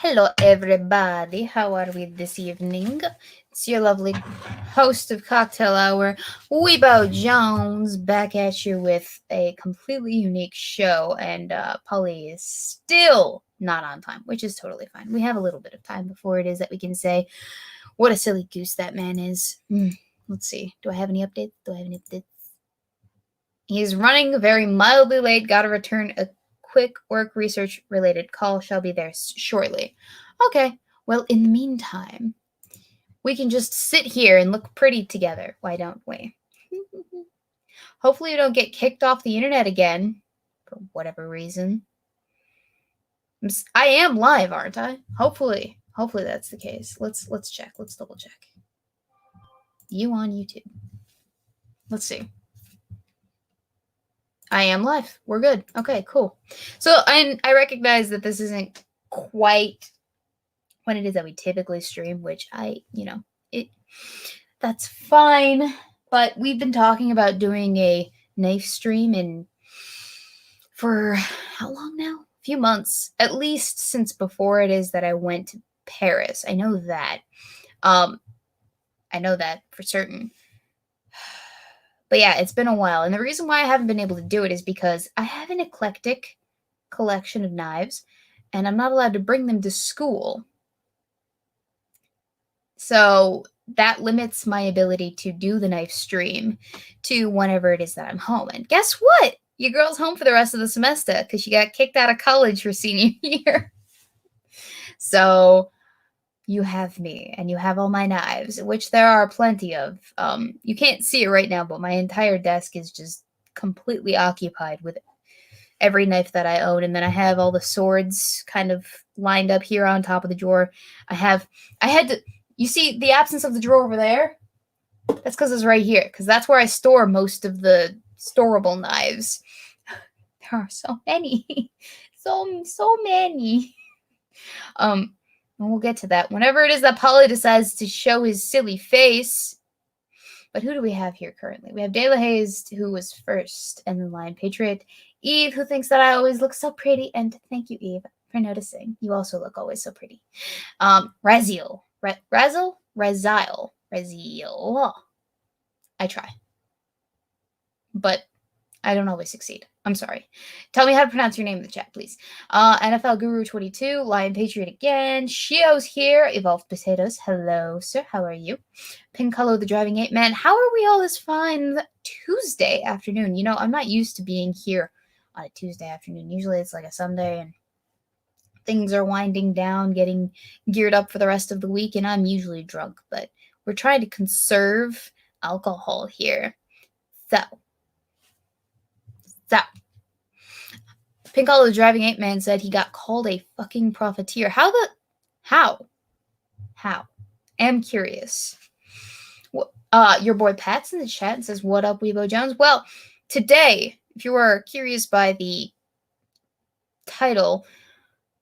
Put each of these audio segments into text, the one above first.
Hello, everybody. How are we this evening? It's your lovely host of Cocktail Hour, Weebo Jones, back at you with a completely unique show. And Polly is still not on time, which is totally fine. We have a little bit of time before it is that we can say what a silly goose that man is. Let's see. Do I have any updates? He's running very mildly late. Gotta return a quick work research related call. Shall be there shortly. Okay, well, in the meantime, we can just sit here and look pretty together. Why don't we? Hopefully you don't get kicked off the internet again for whatever reason. I am live, aren't I? Hopefully that's the case. Let's check. Let's double check. You on YouTube. Let's see. I am live. We're good. Okay, cool. So I recognize that this isn't quite what it is that we typically stream, which that's fine. But we've been talking about doing a knife stream for how long now? A few months, at least since before it is that I went to Paris. I know that. I know that for certain. But yeah, it's been a while. And the reason why I haven't been able to do it is because I have an eclectic collection of knives, and I'm not allowed to bring them to school. So that limits my ability to do the knife stream to whenever it is that I'm home. And guess what? Your girl's home for the rest of the semester because she got kicked out of college for senior year. So you have me, and you have all my knives, which there are plenty of. You can't see it right now, but my entire desk is just completely occupied with every knife that I own. And then I have all the swords kind of lined up here on top of the drawer. You see the absence of the drawer over there? That's because it's right here, because that's where I store most of the storable knives. There are so many. so many. And we'll get to that whenever it is that Polly decides to show his silly face. But who do we have here currently? We have De La Haze, who was first, and then Lion Patriot. Eve, who thinks that I always look so pretty. And thank you, Eve, for noticing. You also look always so pretty. Raziel. Raziel. I try. But I don't always succeed. I'm sorry. Tell me how to pronounce your name in the chat, please. NFL Guru 22, Lion Patriot again. Shio's here. Evolved Potatoes. Hello, sir. How are you? Pincolo the Driving Ape Man. How are we all this fine Tuesday afternoon? You know, I'm not used to being here on a Tuesday afternoon. Usually it's like a Sunday and things are winding down, getting geared up for the rest of the week, and I'm usually drunk. But we're trying to conserve alcohol here. So, Pincolo the Driving Ape Man said he got called a fucking profiteer. How? I'm curious. Your boy Pat's in the chat and says, "What up, Weebo Jones?" Well, today, if you were curious by the title,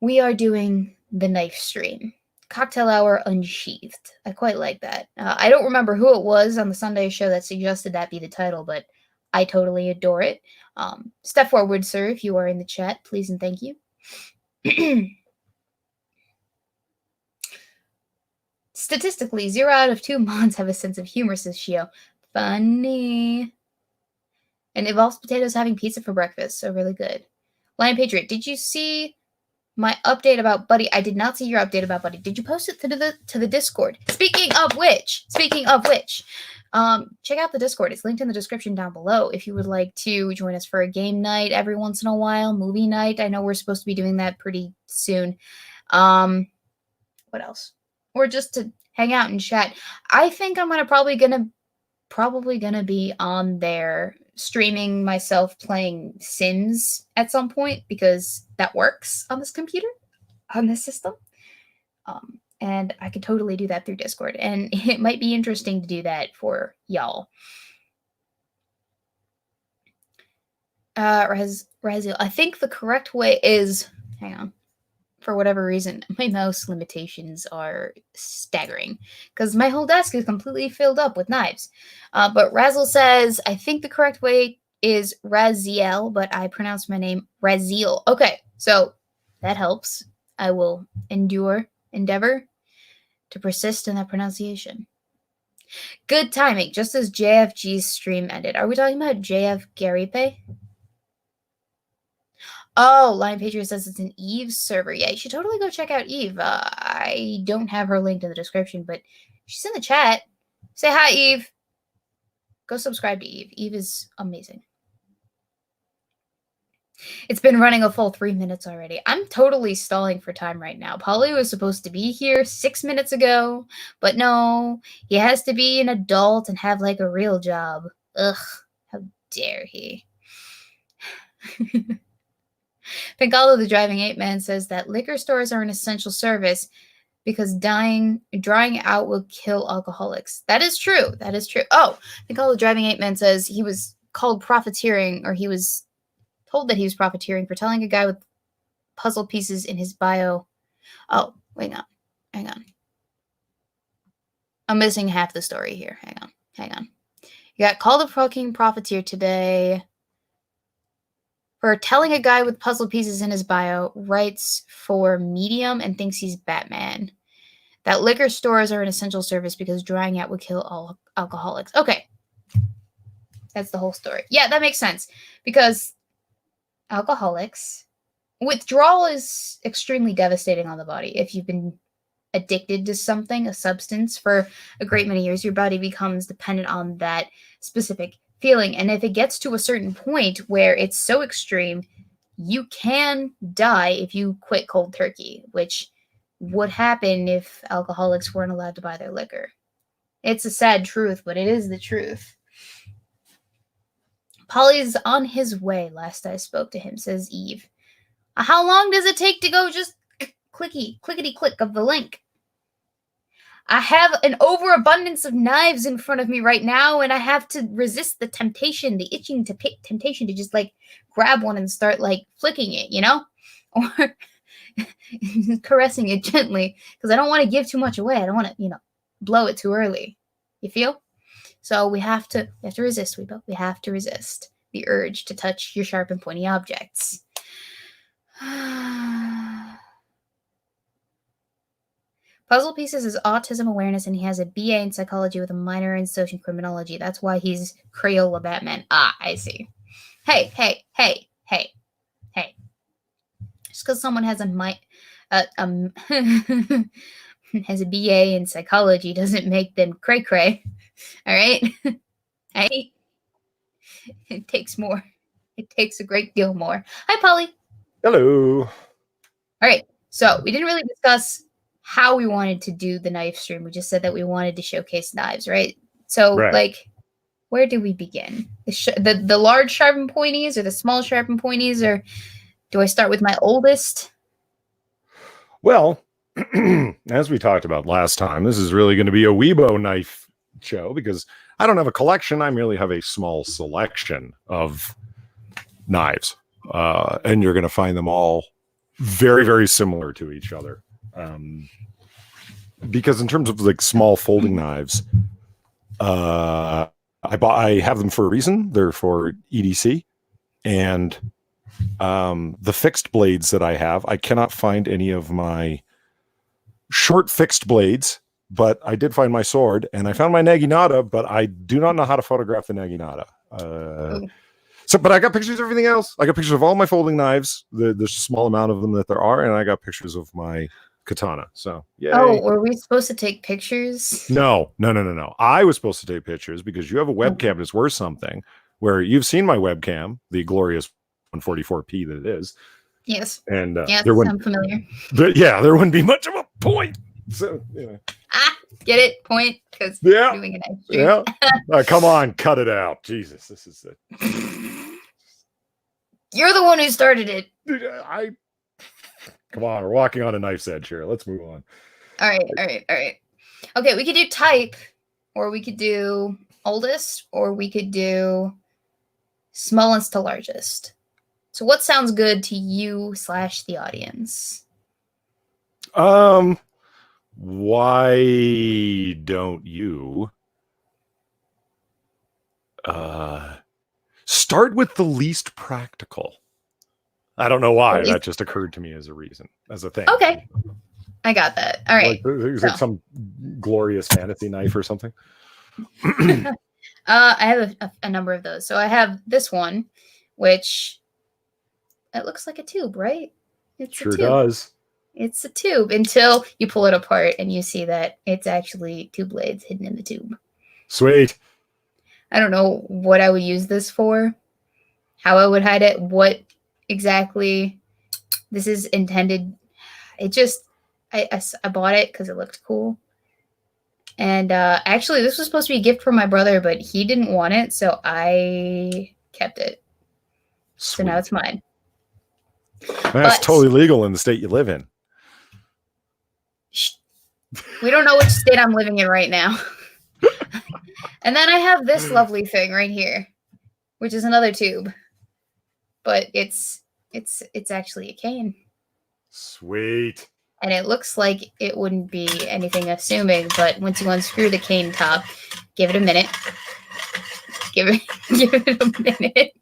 we are doing the knife stream. Cocktail Hour Unsheathed. I quite like that. I don't remember who it was on the Sunday show that suggested that be the title, but I totally adore it. Step forward, sir, if you are in the chat, please and thank you. Statistically, 0 out of 2 Mons have a sense of humor, says Shio. Funny. And Evolved Potatoes having pizza for breakfast, so really good. Lion Patriot, did you see my update about Buddy? I did not see your update about Buddy. Did you post it to the Discord? Speaking of which, check out the Discord. It's linked in the description down below if you would like to join us for a game night every once in a while, movie night. I know we're supposed to be doing that pretty soon. What else? Or just to hang out and chat. I think I'm probably gonna be on there streaming myself playing Sims at some point because that works on this computer, on this system. And I could totally do that through Discord. And it might be interesting to do that for y'all. Raziel, I think the correct way is, hang on, for whatever reason, my mouse limitations are staggering because my whole desk is completely filled up with knives. But Raziel says, I think the correct way is Raziel, but I pronounce my name Raziel. Okay, so that helps. I will endeavor to persist in that pronunciation. Good timing, just as JFG's stream ended. Are we talking about JF Garipe? Oh, Lion Patriot says it's an Eve server. Yeah, you should totally go check out Eve. I don't have her linked in the description, but she's in the chat. Say hi, Eve. Go subscribe to Eve. Eve is amazing. It's been running a full 3 minutes already. I'm totally stalling for time right now. Polly was supposed to be here 6 minutes ago, but no, he has to be an adult and have like a real job. Ugh, how dare he. Pinkalo the Driving Ape Man says that liquor stores are an essential service because drying out will kill alcoholics. That is true. That is true. Oh, Pinkalo the Driving Ape Man says he was called profiteering, or he was told that he was profiteering for telling a guy with puzzle pieces in his bio. Oh, hang on. I'm missing half the story here. Hang on. You got called a fucking profiteer today for telling a guy with puzzle pieces in his bio, writes for Medium and thinks he's Batman. That liquor stores are an essential service because drying out would kill all alcoholics. Okay. That's the whole story. Yeah, that makes sense. Because alcoholics, withdrawal is extremely devastating on the body. If you've been addicted to something, a substance, for a great many years, your body becomes dependent on that specific feeling. And if it gets to a certain point where it's so extreme, you can die if you quit cold turkey, which would happen if alcoholics weren't allowed to buy their liquor. It's a sad truth, but it is the truth. Polly's on his way, last I spoke to him, says Eve. How long does it take to go just clickety click of the link? I have an overabundance of knives in front of me right now, and I have to resist the temptation, the itching to pick temptation to just like grab one and start like flicking it, you know? Or caressing it gently, because I don't want to give too much away. I don't want to, blow it too early. You feel? So we have to resist, Weebo. We have to resist the urge to touch your sharp and pointy objects. Puzzle Pieces is autism awareness, and he has a BA in psychology with a minor in social criminology. That's why he's Crayola Batman. Ah, I see. Hey. Just because someone has has a BA in psychology doesn't make them cray-cray. All right? Hey, it takes more. It takes a great deal more. Hi, Polly. Hello. All right. So we didn't really discuss how we wanted to do the knife stream. We just said that we wanted to showcase knives, right? So, like, where do we begin? The large sharp and pointies, or the small sharp and pointies, or do I start with my oldest? Well, as we talked about last time, this is really going to be a Weebo knife show because I don't have a collection. I merely have a small selection of knives. And you're going to find them all very, very similar to each other. Because in terms of like small folding knives, I have them for a reason. They're for EDC, and the fixed blades that I have, I cannot find any of my short fixed blades, but I did find my sword, and I found my naginata, but I do not know how to photograph the naginata. But I got pictures of everything else. I got pictures of all my folding knives, the small amount of them that there are, and I got pictures of my katana. So, yay. Oh, were we supposed to take pictures? No. I was supposed to take pictures because you have a webcam that's worth something, where you've seen my webcam, the glorious 144p that it is. Yes. And yes, I'm familiar. There wouldn't be much of a point. So, get it? Point? Because doing a nice stream. Come on, cut it out. Jesus, this is it. You're the one who started it. Come on, we're walking on a knife's edge here. Let's move on. All right. Okay, we could do type, or we could do oldest, or we could do smallest to largest. So what sounds good to you / the audience? Why don't you start with the least practical? I don't know why. At That least- just occurred to me as a reason, as a thing. Okay. I got that. All right. Like, like some glorious fantasy knife or something. I have a number of those. So I have this one, which it looks like a tube, right? It's Sure a tube. does. It's a tube until you pull it apart and you see that it's actually two blades hidden in the tube. Sweet. I don't know what I would use this for, how I would hide it, what exactly this is intended. It just, I bought it because it looked cool. And actually, this was supposed to be a gift from my brother, but he didn't want it, so I kept it. Sweet. So now it's mine. That's totally legal in the state you live in. We don't know which state I'm living in right now. And then I have this lovely thing right here, which is another tube, but it's actually a cane. Sweet. And it looks like it wouldn't be anything assuming, but once you unscrew the cane top, give it a minute. Give it a minute.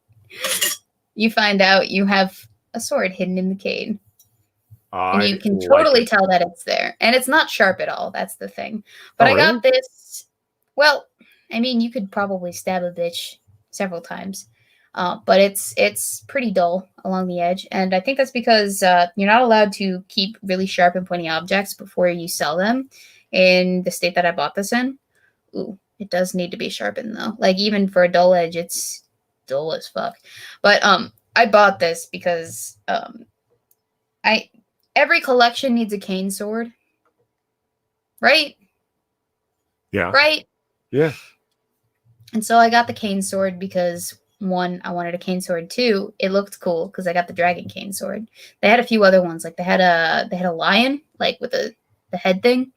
You find out you have a sword hidden in the cane. And you can totally tell that it's there. And it's not sharp at all. That's the thing. But I got this. Well, I mean, you could probably stab a bitch several times. But it's pretty dull along the edge. And I think that's because you're not allowed to keep really sharp and pointy objects before you sell them in the state that I bought this in. Ooh, it does need to be sharpened, though. Like, even for a dull edge, it's dull as fuck. But I bought this because every collection needs a cane sword. Right? Yeah. Right? Yeah. And so I got the cane sword because, one, I wanted a cane sword. Two, it looked cool because I got the dragon cane sword. They had a few other ones, like they had a lion, like with the head thing.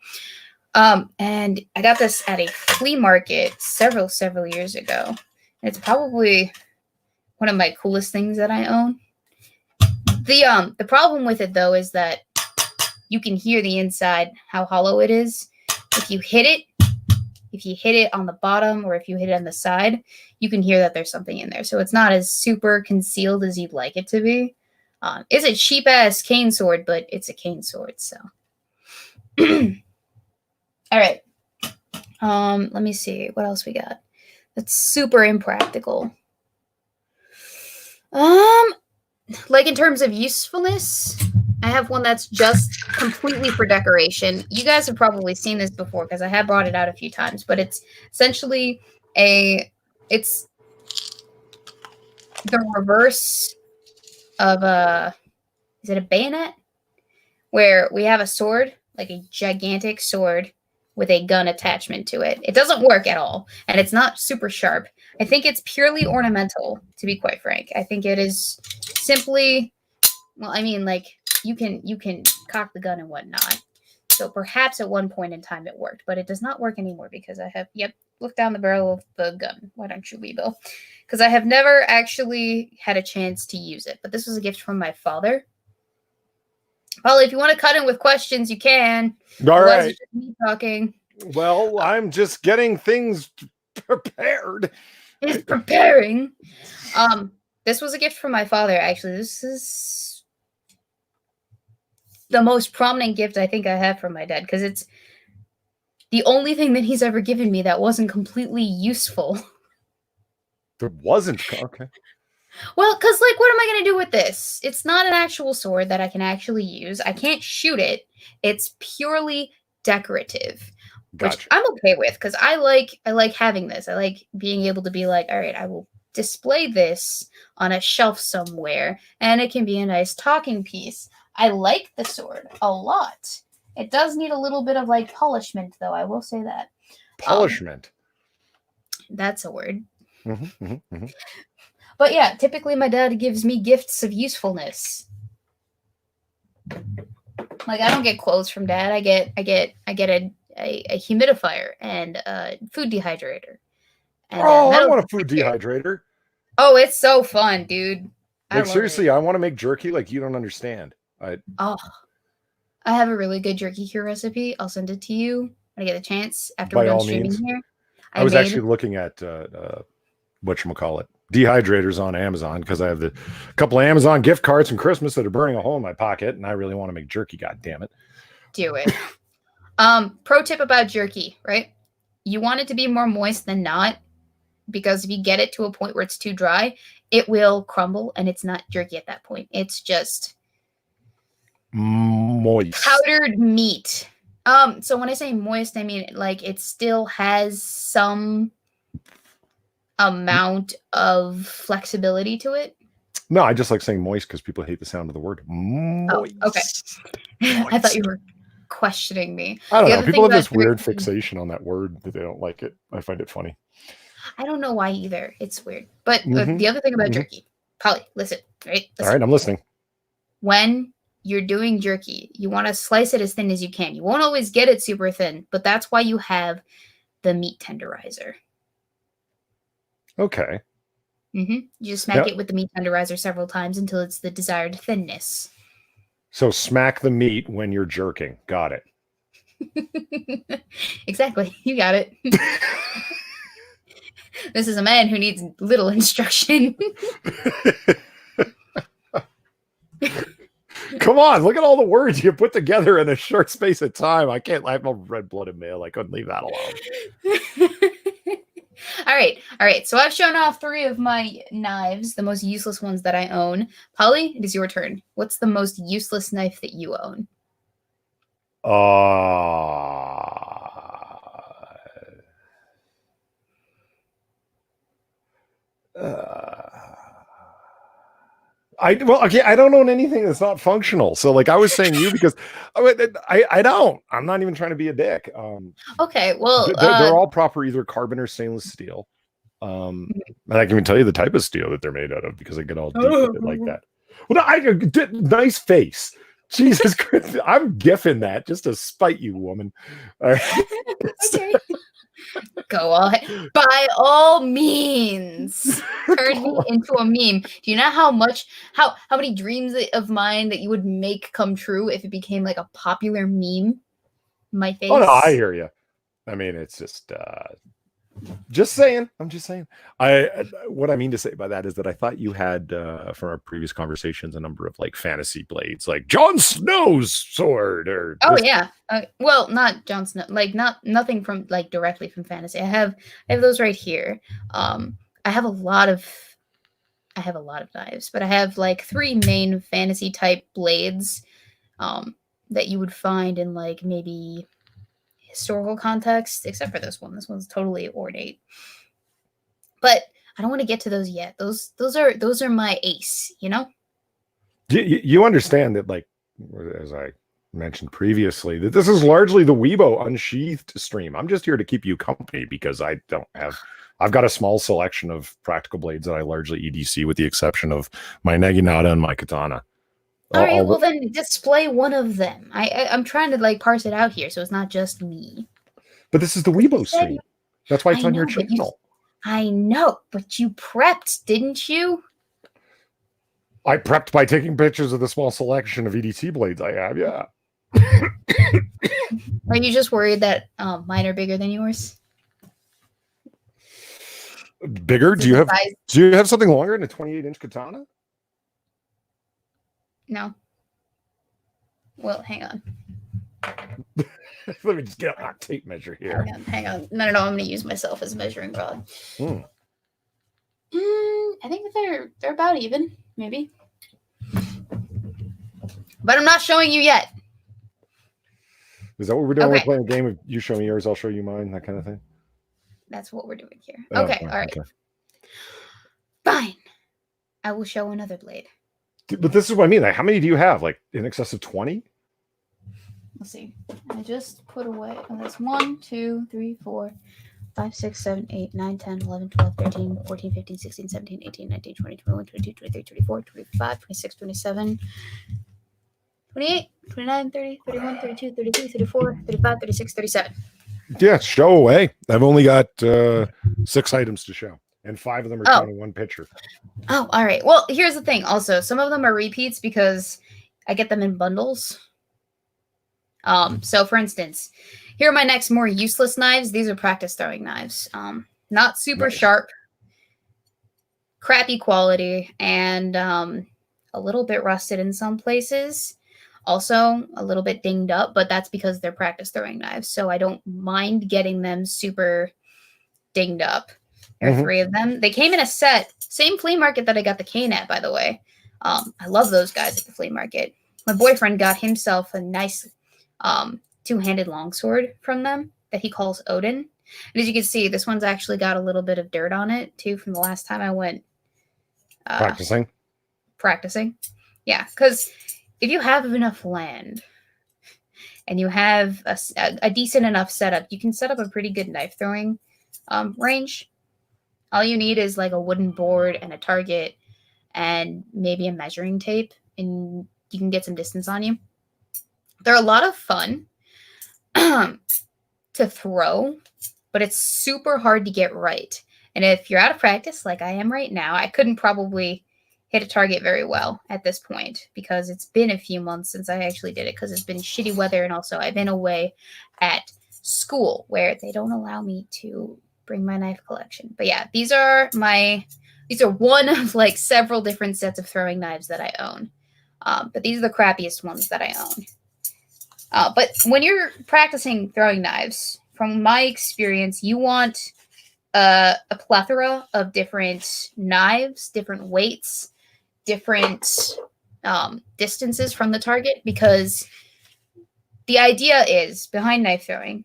And I got this at a flea market several years ago. And it's probably one of my coolest things that I own. The problem with it, though, is that you can hear the inside, how hollow it is. If you hit it on the bottom or if you hit it on the side, you can hear that there's something in there. So it's not as super concealed as you'd like it to be. It's a cheap-ass cane sword, but it's a cane sword, so. All right. Let me see. What else we got? That's super impractical. Like in terms of usefulness, I have one that's just completely for decoration. You guys have probably seen this before because I have brought it out a few times, but it's essentially it's the reverse of is it a bayonet? Where we have a sword, like a gigantic sword with a gun attachment to it. It doesn't work at all, and it's not super sharp. I think it's purely ornamental, to be quite frank. I think it is simply, well, I mean, like, you can cock the gun and whatnot. So perhaps at one point in time it worked, but it does not work anymore because I have, look down the barrel of the gun. Why don't you, Weebo? Because I have never actually had a chance to use it, but this was a gift from my father. Well, if you want to cut in with questions, you can. All right. It's just me talking. Well, I'm just getting things prepared. He's preparing. This was a gift from my father, actually. This is the most prominent gift I think I have from my dad, because it's the only thing that he's ever given me that wasn't completely useful. There wasn't? Okay. Well, because, like, what am I going to do with this? It's not an actual sword that I can actually use. I can't shoot it. It's purely decorative, which I'm okay with, because I like having this. I like being able to be like, all right, I will display this on a shelf somewhere, and it can be a nice talking piece. I like the sword a lot. It does need a little bit of, like, polishment, though. I will say that. Polishment. That's a word. Mm-hmm, mm-hmm, mm-hmm. But yeah, typically my dad gives me gifts of usefulness. Like, I don't get clothes from dad. I get a humidifier and a food dehydrator. And I want a food dehydrator. Oh, it's so fun, dude. Like, seriously, I want to make jerky like you don't understand. I have a really good jerky cure recipe. I'll send it to you when I get a chance after we're done streaming here. I was actually looking at whatchamacallit. dehydrators on Amazon because I have the couple of Amazon gift cards from Christmas that are burning a hole in my pocket, and I really want to make jerky. God damn it! Do it. Pro tip about jerky, right? You want it to be more moist than not, because if you get it to a point where it's too dry, it will crumble, and it's not jerky at that point. It's just moist powdered meat. So when I say moist, I mean like it still has some amount of flexibility to it. No, I just like saying moist because people hate the sound of the word moist. Oh, okay. Moist. I thought you were questioning me. I don't know. People have this weird fixation on that word that they don't like it. I find it funny. I don't know why either. It's weird. But the other thing about jerky, Polly, listen, right? Listen. All right, I'm listening. When you're doing jerky, you want to slice it as thin as you can. You won't always get it super thin, but that's why you have the meat tenderizer. Okay. You just smack it with the meat tenderizer several times until it's the desired thinness. So smack the meat when you're jerking. Got it. Exactly. You got it. This is a man who needs little instruction. Come on, look at all the words you put together in a short space of time. I'm a red-blooded male. I couldn't leave that alone. All right. So I've shown off 3 of my knives, the most useless ones that I own. Polly, it is your turn. What's the most useless knife that you own? I don't own anything that's not functional. So like I was saying you because I don't. I'm not even trying to be a dick. Okay, well they're all proper either carbon or stainless steel. And I can even tell you the type of steel that they're made out of because I get all deep with it like that. Well, nice face. Jesus Christ, I'm gifting that just to spite you, woman. All right. Okay. Go on. By all means, turn me into a meme. Do you know how many dreams of mine that you would make come true if it became like a popular meme? My face. Oh no, I hear you. I mean, it's just saying. I'm just saying. What I mean to say by that is that I thought you had from our previous conversations a number of like fantasy blades, like Jon Snow's sword, or yeah. Well, not Jon Snow, like nothing from like directly from fantasy. I have those right here. I have a lot of knives, but I have like 3 main fantasy type blades that you would find in like maybe historical context, except for this one. This one's totally ornate. But I don't want to get to those yet. Those are my ace, you know? You understand that, like, as I mentioned previously, that this is largely the Weebo Unsheathed stream. I'm just here to keep you company because I've got a small selection of practical blades that I largely EDC with the exception of my Naginata and my Katana. All right, well then display one of them. I'm trying to like parse it out here, so it's not just me. But this is the Weebo stream. That's why it's on your channel. I know, but you prepped, didn't you? I prepped by taking pictures of the small selection of EDC blades I have. Yeah. Are you just worried that mine are bigger than yours? Bigger? Do you have something longer than a 28-inch katana? No. Well, hang on. Let me just get a tape measure here. Hang on. No. I'm going to use myself as a measuring rod. I think that they're about even, maybe. But I'm not showing you yet. Is that what we're doing? Okay. We're playing a game of you show me yours, I'll show you mine, that kind of thing? That's what we're doing here. Okay, all right. Okay. Fine. I will show another blade. But this is what I mean. Like, how many do you have? Like in excess of 20? Let's see. I just put away. Oh, that's 1, 2, 3, 4, 5, 6, 7, 8, 9, 10, 11, 12, 13, 14, 15, 16, 17, 18, 19, 20, 21, 22, 23, 24, 25, 26, 27, 28, 29, 30, 31, 32, 33, 34, 35, 36, 37. Yeah, show away. I've only got 6 items to show. And 5 of them are shown in one picture. Oh, all right. Well, here's the thing. Also, some of them are repeats because I get them in bundles. So for instance, here are my next more useless knives. These are practice throwing knives. Not super sharp. crappy quality and a little bit rusted in some places. Also, a little bit dinged up, but that's because they're practice throwing knives. So I don't mind getting them super dinged up. There are Mhm. 3 of them. They came in a set. Same flea market that I got the cane at, by the way. I love those guys at the flea market. My boyfriend got himself a nice 2-handed longsword from them that he calls Odin. And as you can see, this one's actually got a little bit of dirt on it, too, from the last time I went practicing. Yeah, because if you have enough land and you have a decent enough setup, you can set up a pretty good knife throwing range. All you need is like a wooden board and a target and maybe a measuring tape, and you can get some distance on you. They're a lot of fun to throw, but it's super hard to get right. And if you're out of practice, like I am right now, I couldn't probably hit a target very well at this point because it's been a few months since I actually did it because it's been shitty weather, and also I've been away at school where they don't allow me to bring my knife collection. But yeah, these are one of like several different sets of throwing knives that I own. But these are the crappiest ones that I own. But when you're practicing throwing knives, from my experience, you want a plethora of different knives, different weights, different distances from the target, because the idea is behind knife throwing,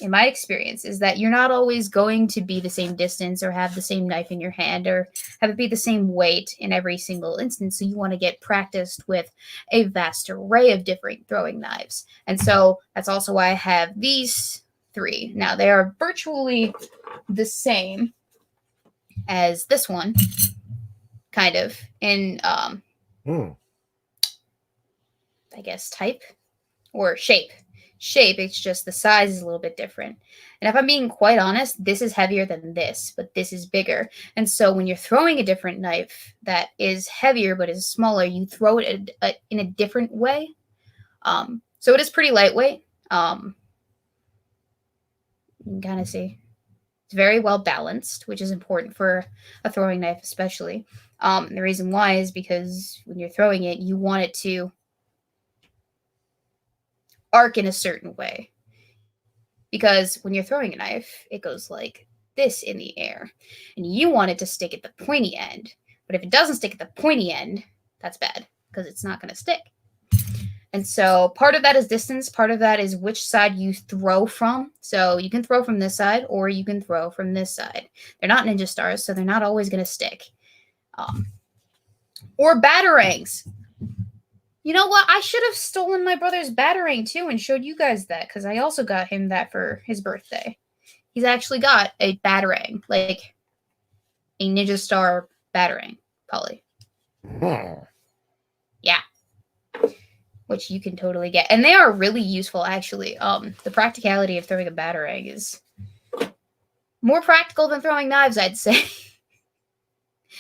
in my experience, is that you're not always going to be the same distance or have the same knife in your hand or have it be the same weight in every single instance. So you want to get practiced with a vast array of different throwing knives. And so that's also why I have these 3. Now, they are virtually the same as this one, kind of, in, I guess, type or shape. It's just the size is a little bit different. And if I'm being quite honest, this is heavier than this, but this is bigger. And so when you're throwing a different knife that is heavier but is smaller, you throw it in a different way. So it is pretty lightweight. You can kind of see it's very well balanced, which is important for a throwing knife, especially. The reason why is because when you're throwing it, you want it to arc in a certain way. Because when you're throwing a knife, it goes like this in the air. And you want it to stick at the pointy end. But if it doesn't stick at the pointy end, that's bad because it's not going to stick. And so part of that is distance. Part of that is which side you throw from. So you can throw from this side or you can throw from this side. They're not ninja stars, so they're not always going to stick. Or batarangs. You know what? I should have stolen my brother's batarang too and showed you guys that, because I also got him that for his birthday. He's actually got a batarang, like a ninja star batarang, Polly. Yeah. Which you can totally get. And they are really useful, actually. The practicality of throwing a batarang is more practical than throwing knives, I'd say.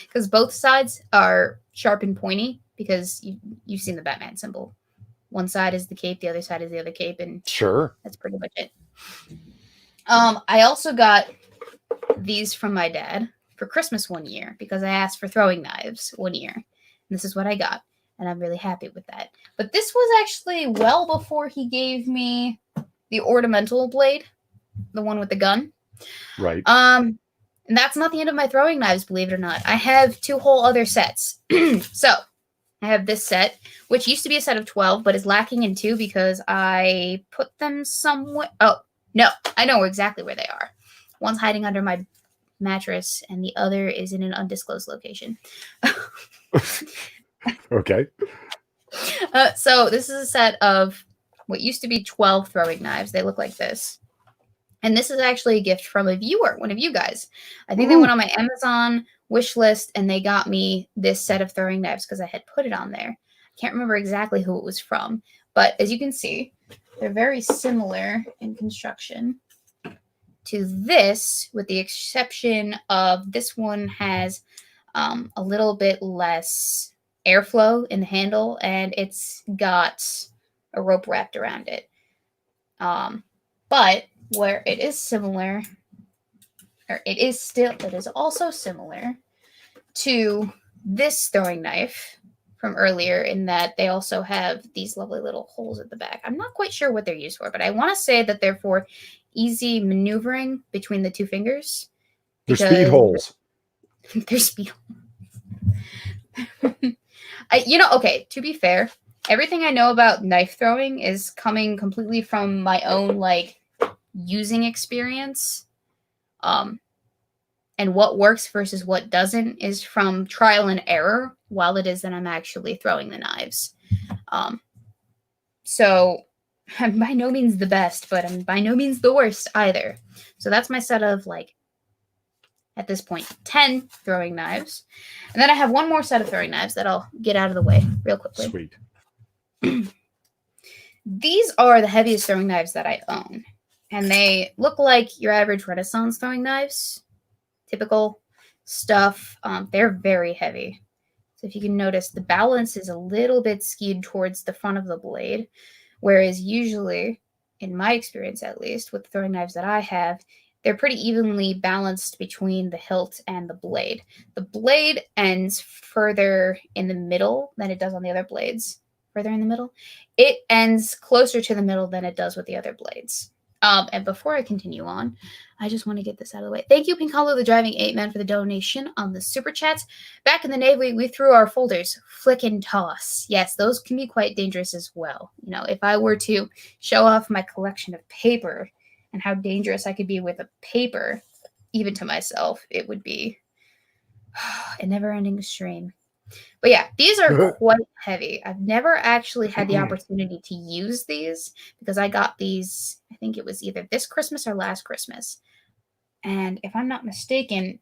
Because both sides are sharp and pointy, because you've seen the Batman symbol. One side is the cape, the other side is the other cape, and Sure. that's pretty much it. I also got these from my dad for Christmas one year because I asked for throwing knives one year. And this is what I got, and I'm really happy with that. But this was actually well before he gave me the ornamental blade, the one with the gun. Right. And that's not the end of my throwing knives, believe it or not. I have 2 whole other sets. So I have this set, which used to be a set of 12, but is lacking in 2 because I put them somewhere. Oh, no, I know exactly where they are. One's hiding under my mattress, and the other is in an undisclosed location. Okay. So this is a set of what used to be 12 throwing knives. They look like this. And this is actually a gift from a viewer, one of you guys. I think they went on my Amazon wish list and they got me this set of throwing knives because I had put it on there. I can't remember exactly who it was from, but as you can see, they're very similar in construction to this, with the exception of this one has a little bit less airflow in the handle, and it's got a rope wrapped around it. But where it is similar, or it is also similar to this throwing knife from earlier in that they also have these lovely little holes at the back. I'm not quite sure what they're used for, but I want to say that they're for easy maneuvering between the two fingers. They're speed holes. They're speed okay, to be fair, everything I know about knife throwing is coming completely from my own, like, using experience. And what works versus what doesn't is from trial and error while it is that I'm actually throwing the knives. So I'm by no means the best, but I'm by no means the worst either. So that's my set of, like, at this point, 10 throwing knives. And then I have one more set of throwing knives that I'll get out of the way real quickly. Sweet. These are the heaviest throwing knives that I own. And they look like your average Renaissance throwing knives. Typical stuff. They're very heavy. So if you can notice, the balance is a little bit skewed towards the front of the blade. Whereas usually, in my experience at least, with the throwing knives that I have, they're pretty evenly balanced between the hilt and the blade. The blade ends further in the middle than it does on the other blades. Further in the middle? It ends closer to the middle than it does with the other blades. And before I continue on, I just want to get this out of the way. Thank you, Pink Hollow, the Driving 8-Man, for the donation on the Super Chats. Back in the Navy, we threw our folders. Flick and toss. Yes, those can be quite dangerous as well. You know, if I were to show off my collection of paper and how dangerous I could be with a paper, even to myself, it would be a never-ending stream. But yeah, these are quite heavy. I've never actually had the opportunity to use these because I got these, I think it was either this Christmas or last Christmas. And if I'm not mistaken,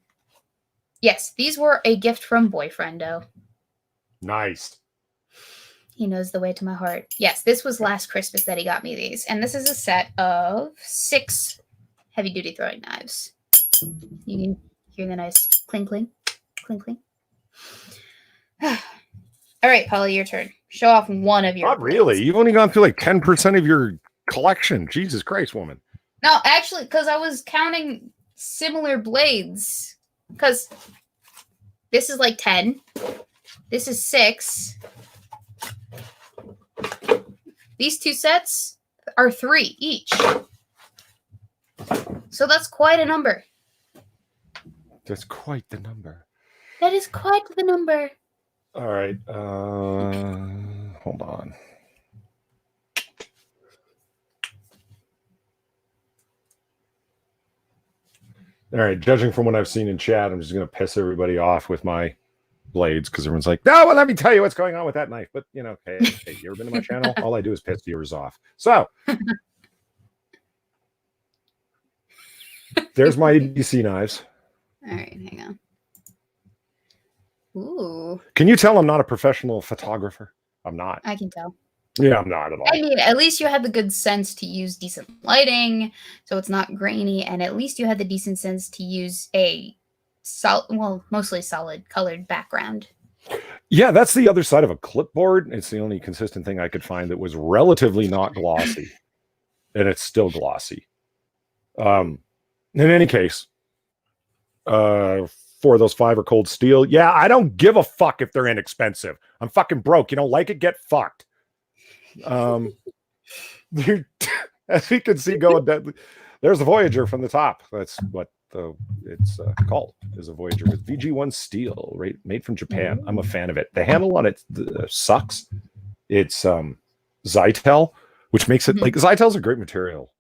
yes, these were a gift from Boyfriendo. Nice. He knows the way to my heart. Yes, this was last Christmas that he got me these. And this is a set of 6 heavy-duty throwing knives. You can hear the nice clink, clink, clink, clink. All right, Polly, your turn. Show off one of your. Not really. You've only gone through like 10% of your collection. Jesus Christ, woman. No, actually, because I was counting similar blades. Because this is like 10. This is 6. These 2 sets are 3 each. So that's quite a number. That's quite the number. That is quite the number. All right. Hold on. All right. Judging from what I've seen in chat, I'm just going to piss everybody off with my blades because everyone's like, no, well, let me tell you what's going on with that knife. But, you know, hey, you ever been to my channel? All I do is piss viewers off. So there's my EDC knives. All right. Hang on. Ooh. Can you tell I'm not a professional photographer? I'm not. I can tell. Yeah, I'm not at all. I mean, at least you had the good sense to use decent lighting, so it's not grainy, and at least you had the decent sense to use a mostly solid colored background. Yeah, that's the other side of a clipboard. It's the only consistent thing I could find that was relatively not glossy, and it's still glossy. In any case, for those 5 are cold steel. Yeah, I don't give a fuck if they're inexpensive. I'm fucking broke. You don't like it? Get fucked. As you can see, going deadly. There's a Voyager from the top. That's what it's called. Is a Voyager with VG1 steel, right, made from Japan. I'm a fan of it. The handle on it sucks. It's Zytel, which makes it like Zytel's a great material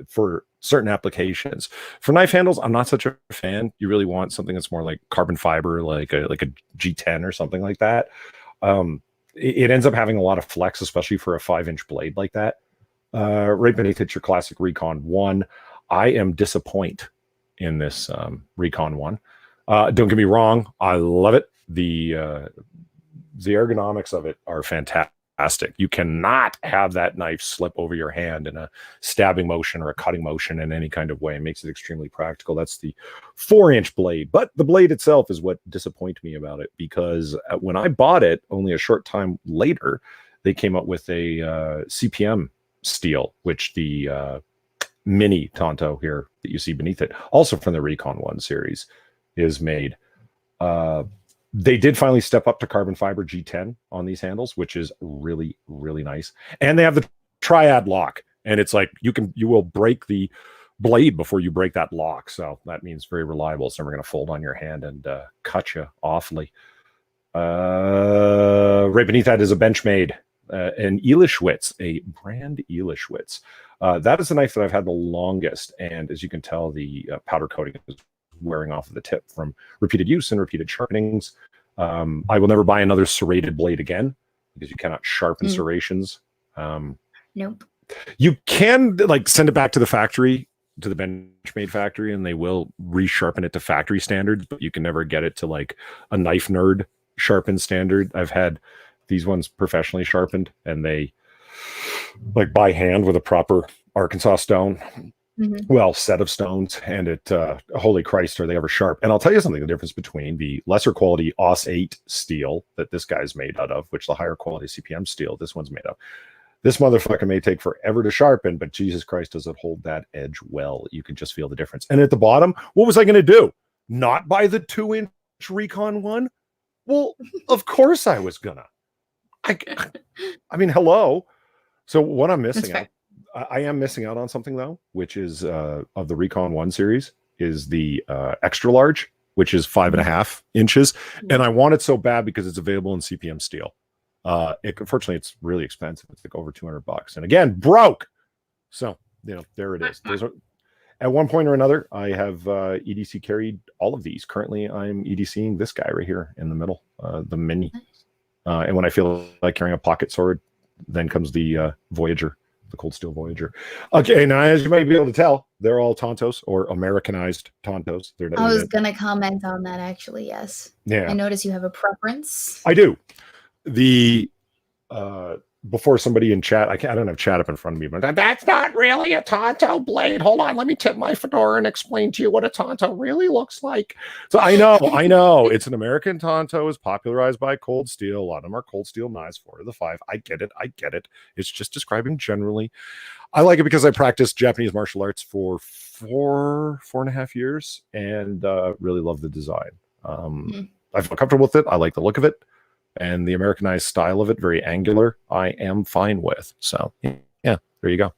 for certain applications. For knife handles, I'm not such a fan. You really want something that's more like carbon fiber, like a G10 or something like that. It ends up having a lot of flex, especially for a 5-inch blade like that. Right beneath it, your classic Recon 1. I am disappointed in this Recon 1. Don't get me wrong, I love it. The ergonomics of it are fantastic. You cannot have that knife slip over your hand in a stabbing motion or a cutting motion in any kind of way. It makes it extremely practical. That's the 4-inch blade. But the blade itself is what disappoints me about it, because when I bought it only a short time later, they came up with a CPM steel, which the mini Tonto here that you see beneath it, also from the Recon 1 series, is made. They did finally step up to carbon fiber G10 on these handles, which is really, really nice. And they have the triad lock, and it's like you will break the blade before you break that lock. So that means very reliable. So we're going to fold on your hand and cut you awfully. Right beneath that is a Benchmade, an Elischwitz, a brand Elischwitz. That is the knife that I've had the longest, and as you can tell, the powder coating is wearing off of the tip from repeated use and repeated sharpenings. I will never buy another serrated blade again because you cannot sharpen serrations. Nope. You can like send it back to the factory, to the Benchmade factory, and they will resharpen it to factory standards, but you can never get it to like a knife nerd sharpened standard. I've had these ones professionally sharpened, and they like by hand with a proper Arkansas stone, well, set of stones, and it holy Christ, are they ever sharp. And I'll tell you something, the difference between the lesser quality AUS 8 steel that this guy's made out of, which the higher quality CPM steel this one's made of, this motherfucker may take forever to sharpen, but Jesus Christ, does it hold that edge well. You can just feel the difference. And at the bottom, what was I going to do? Not buy the 2-inch Recon one? Well, of course I was gonna. I mean, hello. So what I'm missing out, I am missing out on something though, which is of the Recon 1 series, is the extra large, which is 5.5 inches. And I want it so bad because it's available in CPM steel. Unfortunately, it's really expensive. It's like over $200. And again, broke. So, there it is. At one point or another, I have EDC carried all of these. Currently, I'm EDCing this guy right here in the middle, the Mini. And when I feel like carrying a pocket sword, then comes the Voyager, the Cold Steel Voyager. Okay, now as you might be able to tell, they're all Tontos or Americanized Tontos. I was going to comment on that, actually, yes. Yeah. I notice you have a preference. I do. The before somebody in chat, I don't have chat up in front of me, but that's not really a Tonto blade. Hold on, let me tip my fedora and explain to you what a Tonto really looks like. So I know it's an American Tonto, is popularized by Cold Steel. A lot of them are Cold Steel knives, 4 to the 5. I get it. It's just describing generally. I like it because I practiced Japanese martial arts for 4.5 years and really love the design. I feel comfortable with it. I like the look of it. And the Americanized style of it, very angular, I am fine with. So, yeah, there you go.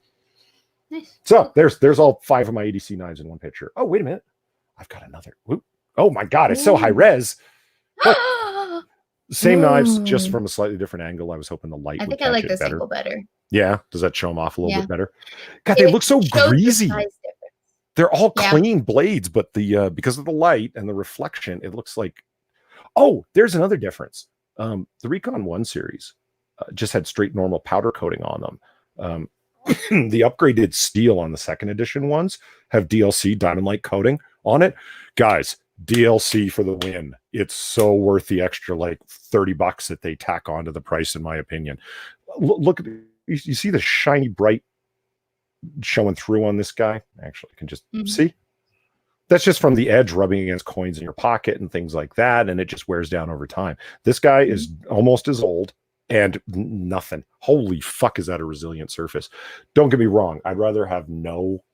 Nice. So, there's all 5 of my EDC knives in one picture. Oh, wait a minute. I've got another. Ooh. Oh, my God. It's so high res. Same knives, just from a slightly different angle. I was hoping the light would catch it better. I think I like this angle better. Yeah? Does that show them off a little bit better? God, they look so greasy. They're all clean blades, but the because of the light and the reflection, it looks like... Oh, there's another difference. The Recon 1 series just had straight normal powder coating on them. The upgraded steel on the 2nd edition ones have DLC diamond light coating on it. Guys, DLC for the win. It's so worth the extra like $30 that they tack onto the price, in my opinion. Look at you see the shiny bright showing through on this guy. Actually, I can just see. That's just from the edge rubbing against coins in your pocket and things like that, and it just wears down over time. This guy is almost as old and nothing. Holy fuck, is that a resilient surface? Don't get me wrong. I'd rather have no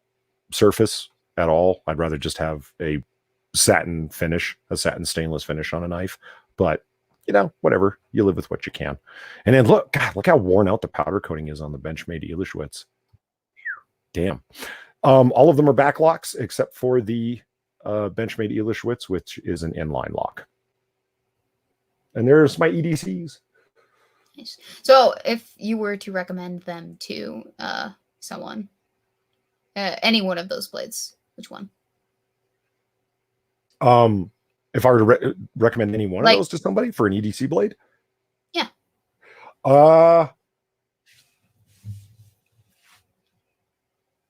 surface at all. I'd rather just have a satin finish, a satin stainless finish on a knife. But, whatever. You live with what you can. And then look how worn out the powder coating is on the Benchmade Elischwitz. Damn. All of them are backlocks except for the Benchmade Elischwitz, which is an inline lock. And there's my EDCs. Nice. So if you were to recommend them to someone, any one of those blades, which one? If I were to recommend any one of those to somebody for an EDC blade? Yeah.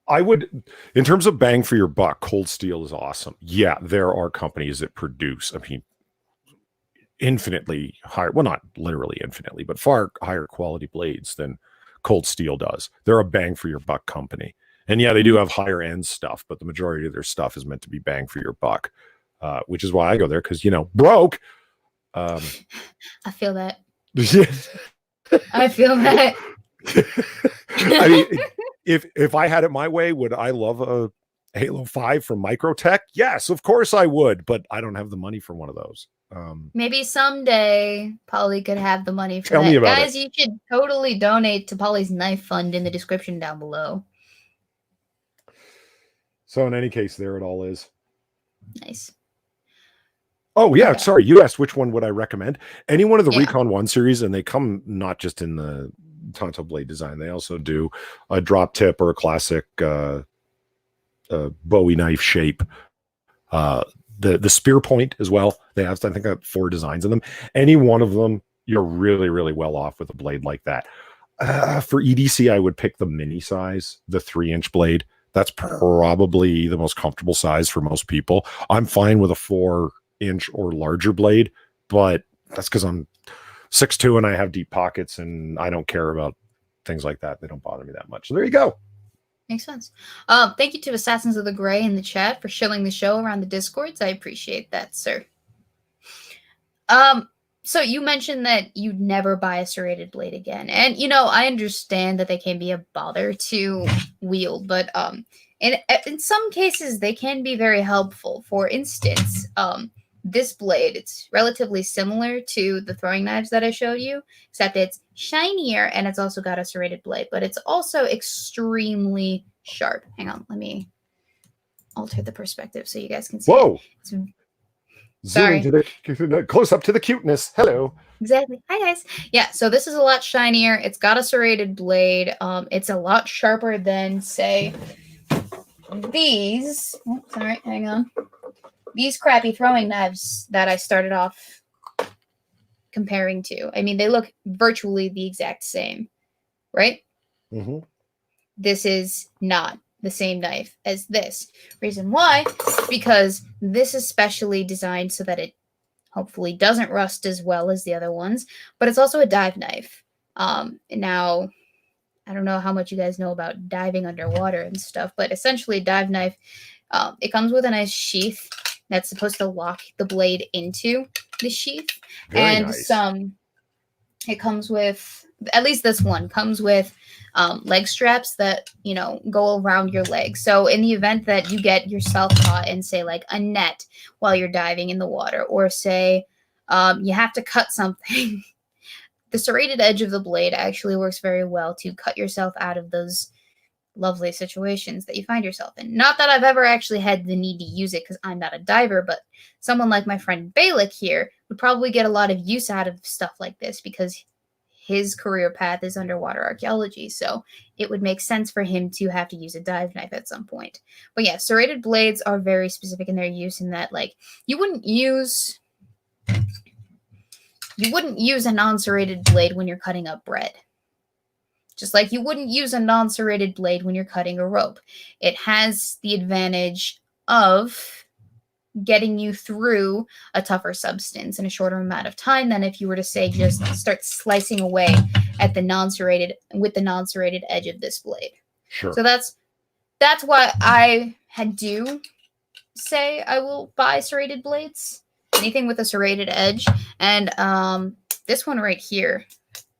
I would, in terms of bang for your buck, Cold Steel is awesome. Yeah, there are companies that produce, infinitely higher, well, not literally infinitely, but far higher quality blades than Cold Steel does. They're a bang for your buck company. And yeah, they do have higher end stuff, but the majority of their stuff is meant to be bang for your buck, which is why I go there because, broke. I feel that. Yeah. I feel that. If I had it my way, would I love a Halo 5 from Microtech? Yes, of course I would, but I don't have the money for one of those. Maybe someday Polly could have the money for Tell that. me about Guys, it. you should totally donate to Polly's knife fund in the description down below. So in any case, there it all is. Nice. Oh yeah, Okay. sorry. You asked which one would I recommend? Any one of the Yeah. Recon 1 series, and they come not just in the Tonto blade design. They also do a drop tip or a classic Bowie knife shape. The spear point as well. They have, I think, 4 designs of them. Any one of them, you're really, really well off with a blade like that. For EDC, I would pick the mini size, the 3-inch blade. That's probably the most comfortable size for most people. I'm fine with a 4-inch or larger blade, but that's because I'm 6'2" and I have deep pockets and I don't care about things like that. They don't bother me that much. So there you go. Makes sense. Thank you to Assassins of the Gray in the chat for showing the show around the Discords. I appreciate that, sir. So you mentioned that you'd never buy a serrated blade again. And, you know, I understand that they can be a bother to wield, but in some cases, they can be very helpful. For instance, this blade, it's relatively similar to the throwing knives that I showed you, except it's shinier and it's also got a serrated blade, but it's also extremely sharp. Hang on, let me alter the perspective so you guys can see Whoa. it. Zooming to the close up to the cuteness. Hello. Exactly. Hi, guys. Yeah, so this is a lot shinier. It's got a serrated blade. It's a lot sharper than, say, these. Oh, sorry, hang on. These crappy throwing knives that I started off comparing to. I mean, they look virtually the exact same, right? Mm-hmm. This is not the same knife as this. Reason why? Because this is specially designed so that it hopefully doesn't rust as well as the other ones, but it's also a dive knife. Now, I don't know how much you guys know about diving underwater and stuff, but essentially a dive knife, it comes with a nice sheath that's supposed to lock the blade into the sheath. Very and nice. It comes with, at least this one comes with leg straps that, you know, go around your legs. So in the event that you get yourself caught in, say, like a net while you're diving in the water, or say you have to cut something, the serrated edge of the blade actually works very well to cut yourself out of those lovely situations that you find yourself in. Not that I've ever actually had the need to use it because I'm not a diver, but someone like my friend Balik here would probably get a lot of use out of stuff like this because his career path is underwater archaeology, so it would make sense for him to have to use a dive knife at some point. But yeah, serrated blades are very specific in their use in that, like, you wouldn't use a non-serrated blade when you're cutting up bread. Just like you wouldn't use a non-serrated blade when you're cutting a rope. It has the advantage of getting you through a tougher substance in a shorter amount of time than if you were to, say, just start slicing away at the non-serrated edge of this blade. Sure. So that's why I do say I will buy serrated blades. Anything with a serrated edge. And this one right here,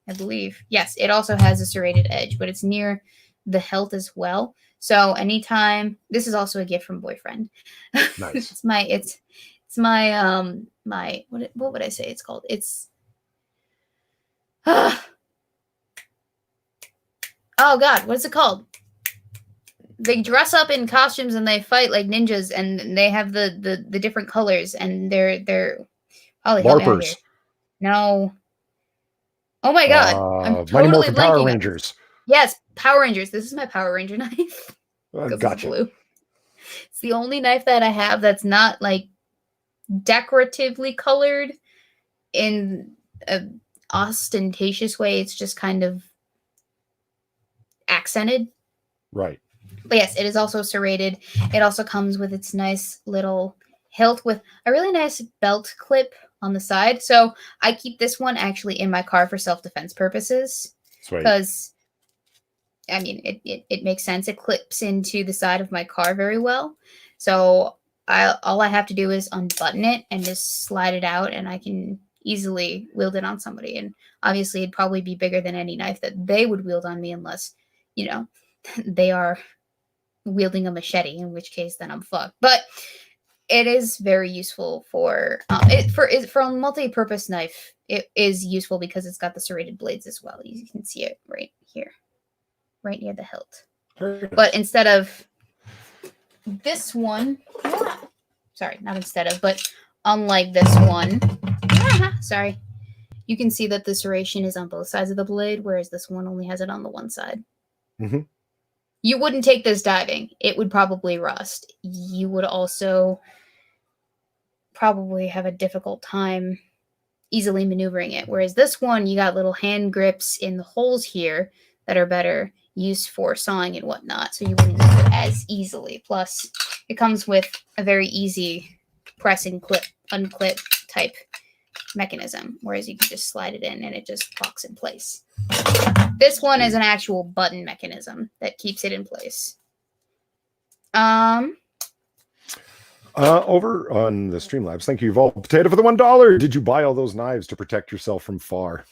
I believe. Yes, it also has a serrated edge, but it's near the hilt as well. So anytime, this is also a gift from boyfriend. Nice. it's my what would I say it's called? It's oh god, what is it called? They dress up in costumes and they fight like ninjas, and they have the different colors, and they're Holly, help me out here. No. Oh my god, I'm Mighty totally Morphin Power blanking. Rangers. Yes, Power Rangers. This is my Power Ranger knife. Gotcha. It's blue. It's the only knife that I have that's not like decoratively colored in an ostentatious way. It's just kind of accented. Right. But yes, it is also serrated. It also comes with its nice little hilt with a really nice belt clip on the side. So I keep this one actually in my car for self-defense purposes. Because, I mean, it makes sense. It clips into the side of my car very well. So all I have to do is unbutton it and just slide it out, and I can easily wield it on somebody. And obviously, it'd probably be bigger than any knife that they would wield on me unless, you know, they are wielding a machete, in which case then I'm fucked. But it is very useful for for a multi-purpose knife. It is useful because it's got the serrated blades as well. You can see it right here, right near the hilt. But instead of this one, sorry, not instead of, but unlike this one, sorry, you can see that the serration is on both sides of the blade, whereas this one only has it on the one side. Mm-hmm. You wouldn't take this diving. It would probably rust. You would also probably have a difficult time easily maneuvering it. Whereas this one, you got little hand grips in the holes here that are better used for sawing and whatnot, so you wouldn't use it as easily. Plus, it comes with a very easy press and clip, unclip type mechanism, whereas you can just slide it in and it just locks in place. This one is an actual button mechanism that keeps it in place. Over on the Streamlabs, thank you, Evolved Potato, for the $1. Did you buy all those knives to protect yourself from Far?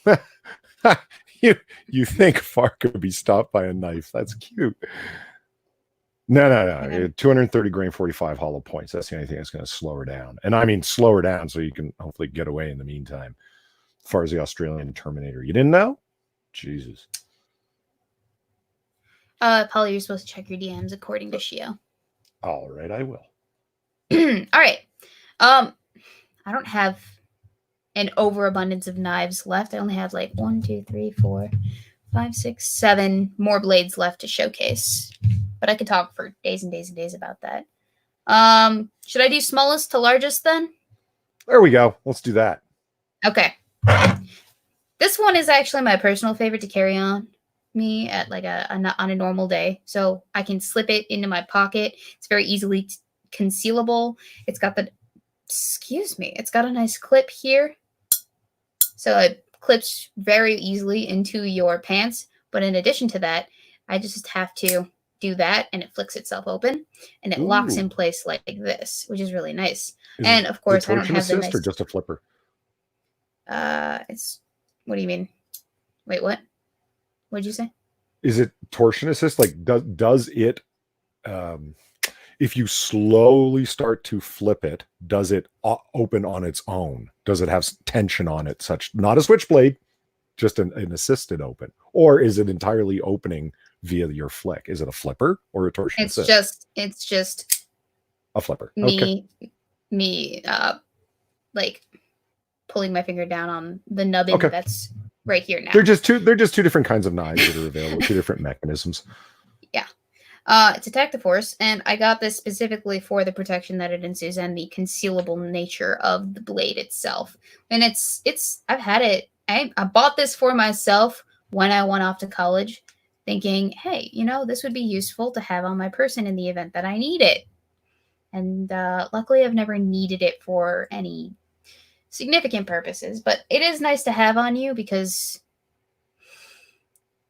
you think Far could be stopped by a knife? That's cute. No. 230 grain 45 hollow points. That's the only thing that's going to slow her down. And I mean slow her down so you can hopefully get away in the meantime. As far as the Australian Terminator. You didn't know? Jesus. Polly, you're supposed to check your DMs according to Shio. All right, I will. All right. I don't have an overabundance of knives left. I only have like 1, 2, 3, 4, 5, 6, 7 more blades left to showcase. But I could talk for days and days and days about that. Should I do smallest to largest then? There we go. Let's do that. Okay. This one is actually my personal favorite to carry on me at like on a normal day. So I can slip it into my pocket. It's very easily concealable. It's got it's got a nice clip here. So it clips very easily into your pants. But in addition to that, I just have to do that and it flicks itself open and it locks in place like this, which is really nice. And of course, I don't have the nice... or just a flipper? It's... What do you mean? Wait, what? What'd you say? Is it torsion assist? Like, does it... if you slowly start to flip it, does it open on its own? Does it have tension on it? Such not a switchblade, just an assisted open, or is it entirely opening via your flick? Is it a flipper or a torsion assist? It's just a flipper. Me, like pulling my finger down on the nubbin that's right here now. They're just two different kinds of knives that are available, two different mechanisms. Yeah. It's attack the force, and I got this specifically for the protection that it ensues and the concealable nature of the blade itself. And I've had it. I bought this for myself when I went off to college, thinking, hey, this would be useful to have on my person in the event that I need it. And luckily, I've never needed it for any significant purposes, but it is nice to have on you because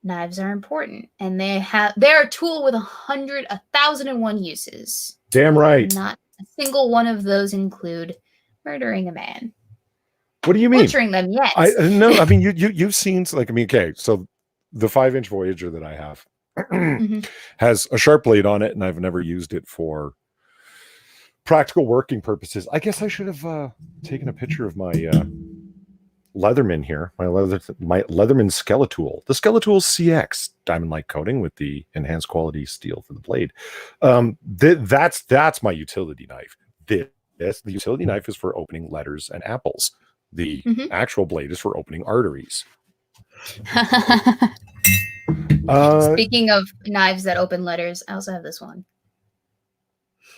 knives are important, and they're a tool with 1,001 uses. Damn right. Not a single one of those include murdering a man. What do you mean? Butchering them, yes. No, I mean you've seen okay, so the 5-inch Voyager that I have has a sharp blade on it, and I've never used it for practical working purposes. I guess I should have taken a picture of my Leatherman here, my Leatherman Skeletool, the Skeletool CX diamond light coating with the enhanced quality steel for the blade. That's my utility knife. The utility knife is for opening letters and apples. The actual blade is for opening arteries. Speaking of knives that open letters, I also have this one.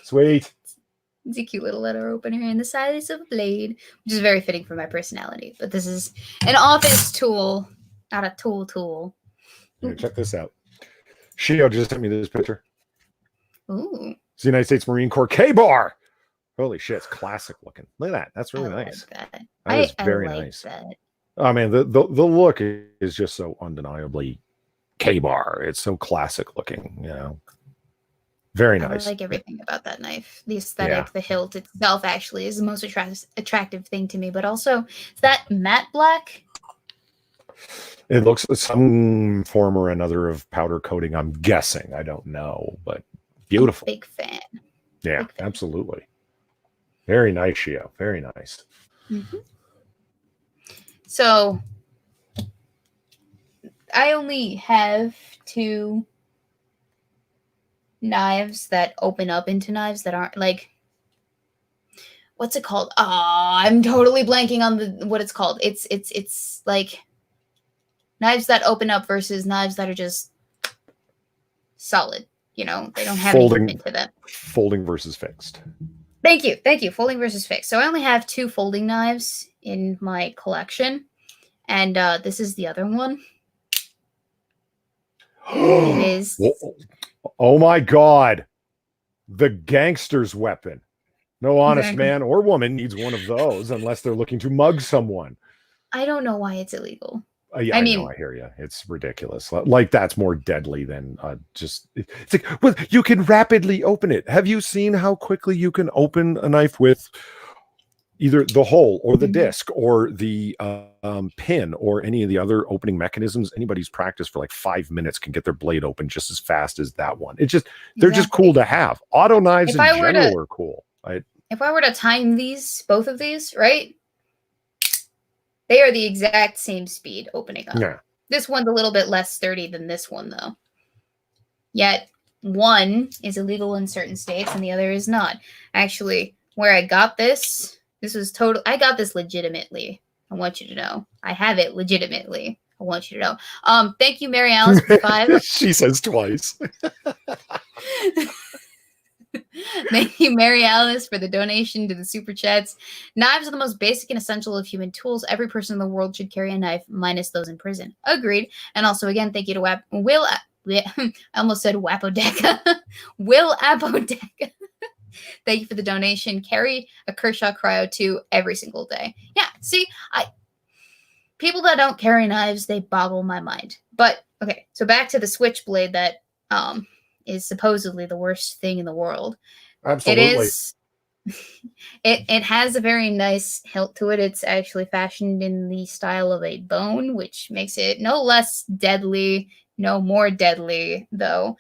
Sweet. It's a cute little letter opener and the size of a blade, which is very fitting for my personality. But this is an office tool, not a tool. Here, check this out. Shio just sent me this picture. Ooh. It's the United States Marine Corps K-bar. Holy shit, it's classic looking. Look at that. That's really nice. Like that. That is very nice. That. I mean, the look is just so undeniably K-bar. It's so classic looking, Very nice. I like everything about that knife. The aesthetic, the hilt itself actually is the most attractive thing to me. But also, is that matte black? It looks some form or another of powder coating, I'm guessing. I don't know, but beautiful. I'm a big fan. Yeah, absolutely. Very nice, Shio. Very nice. Mm-hmm. So I only have 2 knives that open up into knives that aren't like, what's it called? I'm totally blanking on what it's called. It's like knives that open up versus knives that are just solid. You know, they don't have any movement to them. Folding versus fixed. Thank you. Folding versus fixed. So I only have 2 folding knives in my collection, and this is the other one. It is. Oh my God! The gangster's weapon. No honest man or woman needs one of those unless they're looking to mug someone. I don't know why it's illegal. Yeah, I know, I hear you. It's ridiculous. Like that's more deadly than just. It's like, well, you can rapidly open it. Have you seen how quickly you can open a knife with either the hole or the disc or the pin or any of the other opening mechanisms? Anybody who's practiced for like 5 minutes can get their blade open just as fast as that one. It's just they're just cool to have. Auto knives in general are cool. If I were to time both of these, right? They are the exact same speed opening up. Yeah. This one's a little bit less sturdy than this one, though. Yet one is illegal in certain states and the other is not. Actually, where I got this was total. I got this legitimately. I want you to know. I have it legitimately. I want you to know. Thank you, Mary Alice, for 5. She says twice. Thank you, Mary Alice, for the donation to the super chats. Knives are the most basic and essential of human tools. Every person in the world should carry a knife, minus those in prison. Agreed. And also, again, thank you to Will. I almost said Wapodeca. Will Apodeca. Thank you for the donation. Carry a Kershaw Cryo 2 every single day. Yeah, see, people that don't carry knives, they boggle my mind. But okay, so back to the switchblade that is supposedly the worst thing in the world. Absolutely. It is. It has a very nice hilt to it. It's actually fashioned in the style of a bone, which makes it no less deadly, no more deadly, though.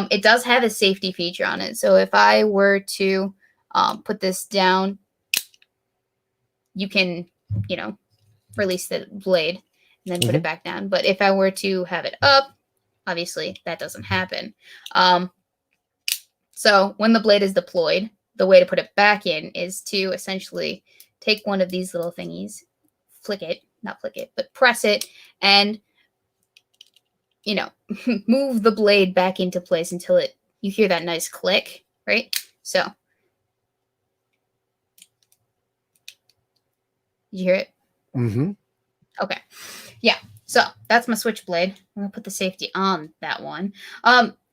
It does have a safety feature on it. So if I were to put this down, you can, release the blade and then put it back down. But if I were to have it up, obviously that doesn't happen. So when the blade is deployed, the way to put it back in is to essentially take one of these little thingies, not flick it, but press it, and, move the blade back into place until you hear that nice click, right? So, did you hear it? Mm-hmm. Okay. Yeah. So that's my switchblade. I'm gonna put the safety on that one.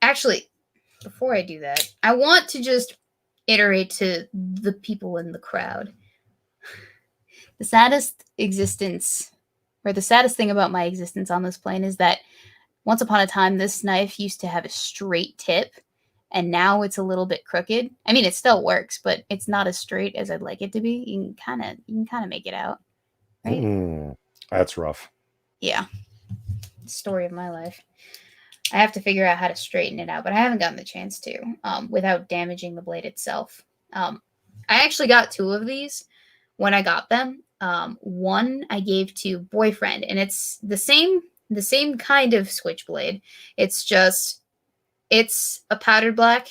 Actually, before I do that, I want to just iterate to the people in the crowd. The saddest thing about my existence on this plane is that once upon a time, this knife used to have a straight tip, and now it's a little bit crooked. I mean, it still works, but it's not as straight as I'd like it to be. You can kind of make it out, right? That's rough. Yeah. Story of my life. I have to figure out how to straighten it out, but I haven't gotten the chance to without damaging the blade itself. I actually got 2 of these when I got them. One I gave to boyfriend, and it's the same kind of switchblade. It's a powdered black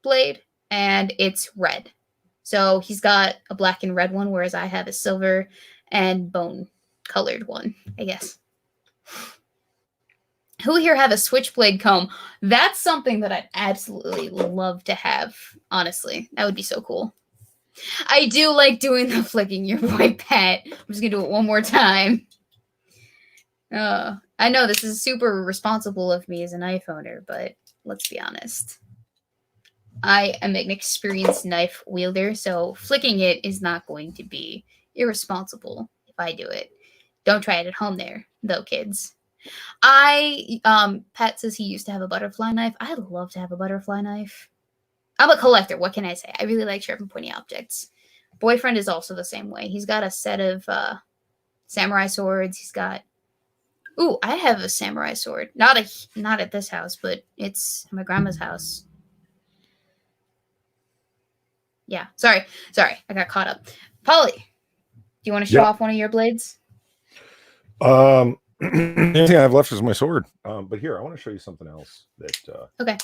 blade, and it's red. So he's got a black and red one, whereas I have a silver and bone colored one, I guess. Who here have a switchblade comb? That's something that I'd absolutely love to have, honestly. That would be so cool. I do like doing the flicking your boy Pat. I'm just going to do it one more time. I know this is super responsible of me as an knife owner, but let's be honest. I am an experienced knife wielder, so flicking it is not going to be irresponsible if I do it. Don't try it at home there, though, kids. Pat says he used to have a butterfly knife. I'd love to have a butterfly knife. I'm a collector. What can I say? I really like sharp and pointy objects. Boyfriend is also the same way. He's got a set of samurai swords. He's got. Ooh, I have a samurai sword. Not at this house, but it's at my grandma's house. Yeah. Sorry. I got caught up. Polly, do you want to show Yep. off one of your blades? Anything I have left is my sword. But here, I want to show you something else that Okay.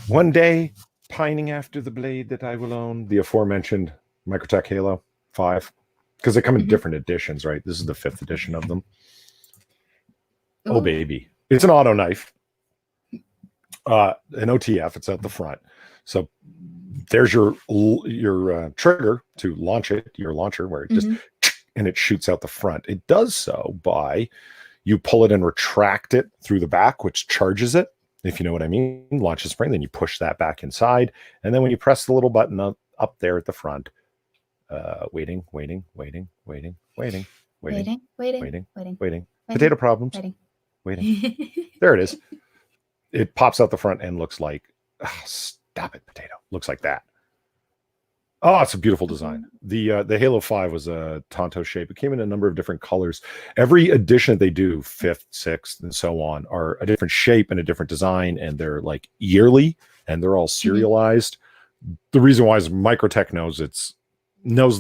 one day pining after the blade that I will own, the aforementioned Microtech Halo 5. Because they come in different editions, right? This is the 5th edition of them. Ooh. Oh baby. It's an auto knife. An OTF, it's at the front. So there's your trigger to launch it, your launcher, where it just and it shoots out the front. It does so by you pull it and retract it through the back, which charges it, if you know what I mean. Launch the spring, then you push that back inside, and then when you press the little button up there at the front, waiting. Potato problems. Waiting. There it is. It pops out the front and looks like, stop it, potato. Looks like that. Oh, it's a beautiful design. The Halo 5 was a Tonto shape. It came in a number of different colors. Every edition that they do, 5th, 6th, and so on, are a different shape and a different design, and they're like yearly, and they're all serialized. The reason why is Microtech knows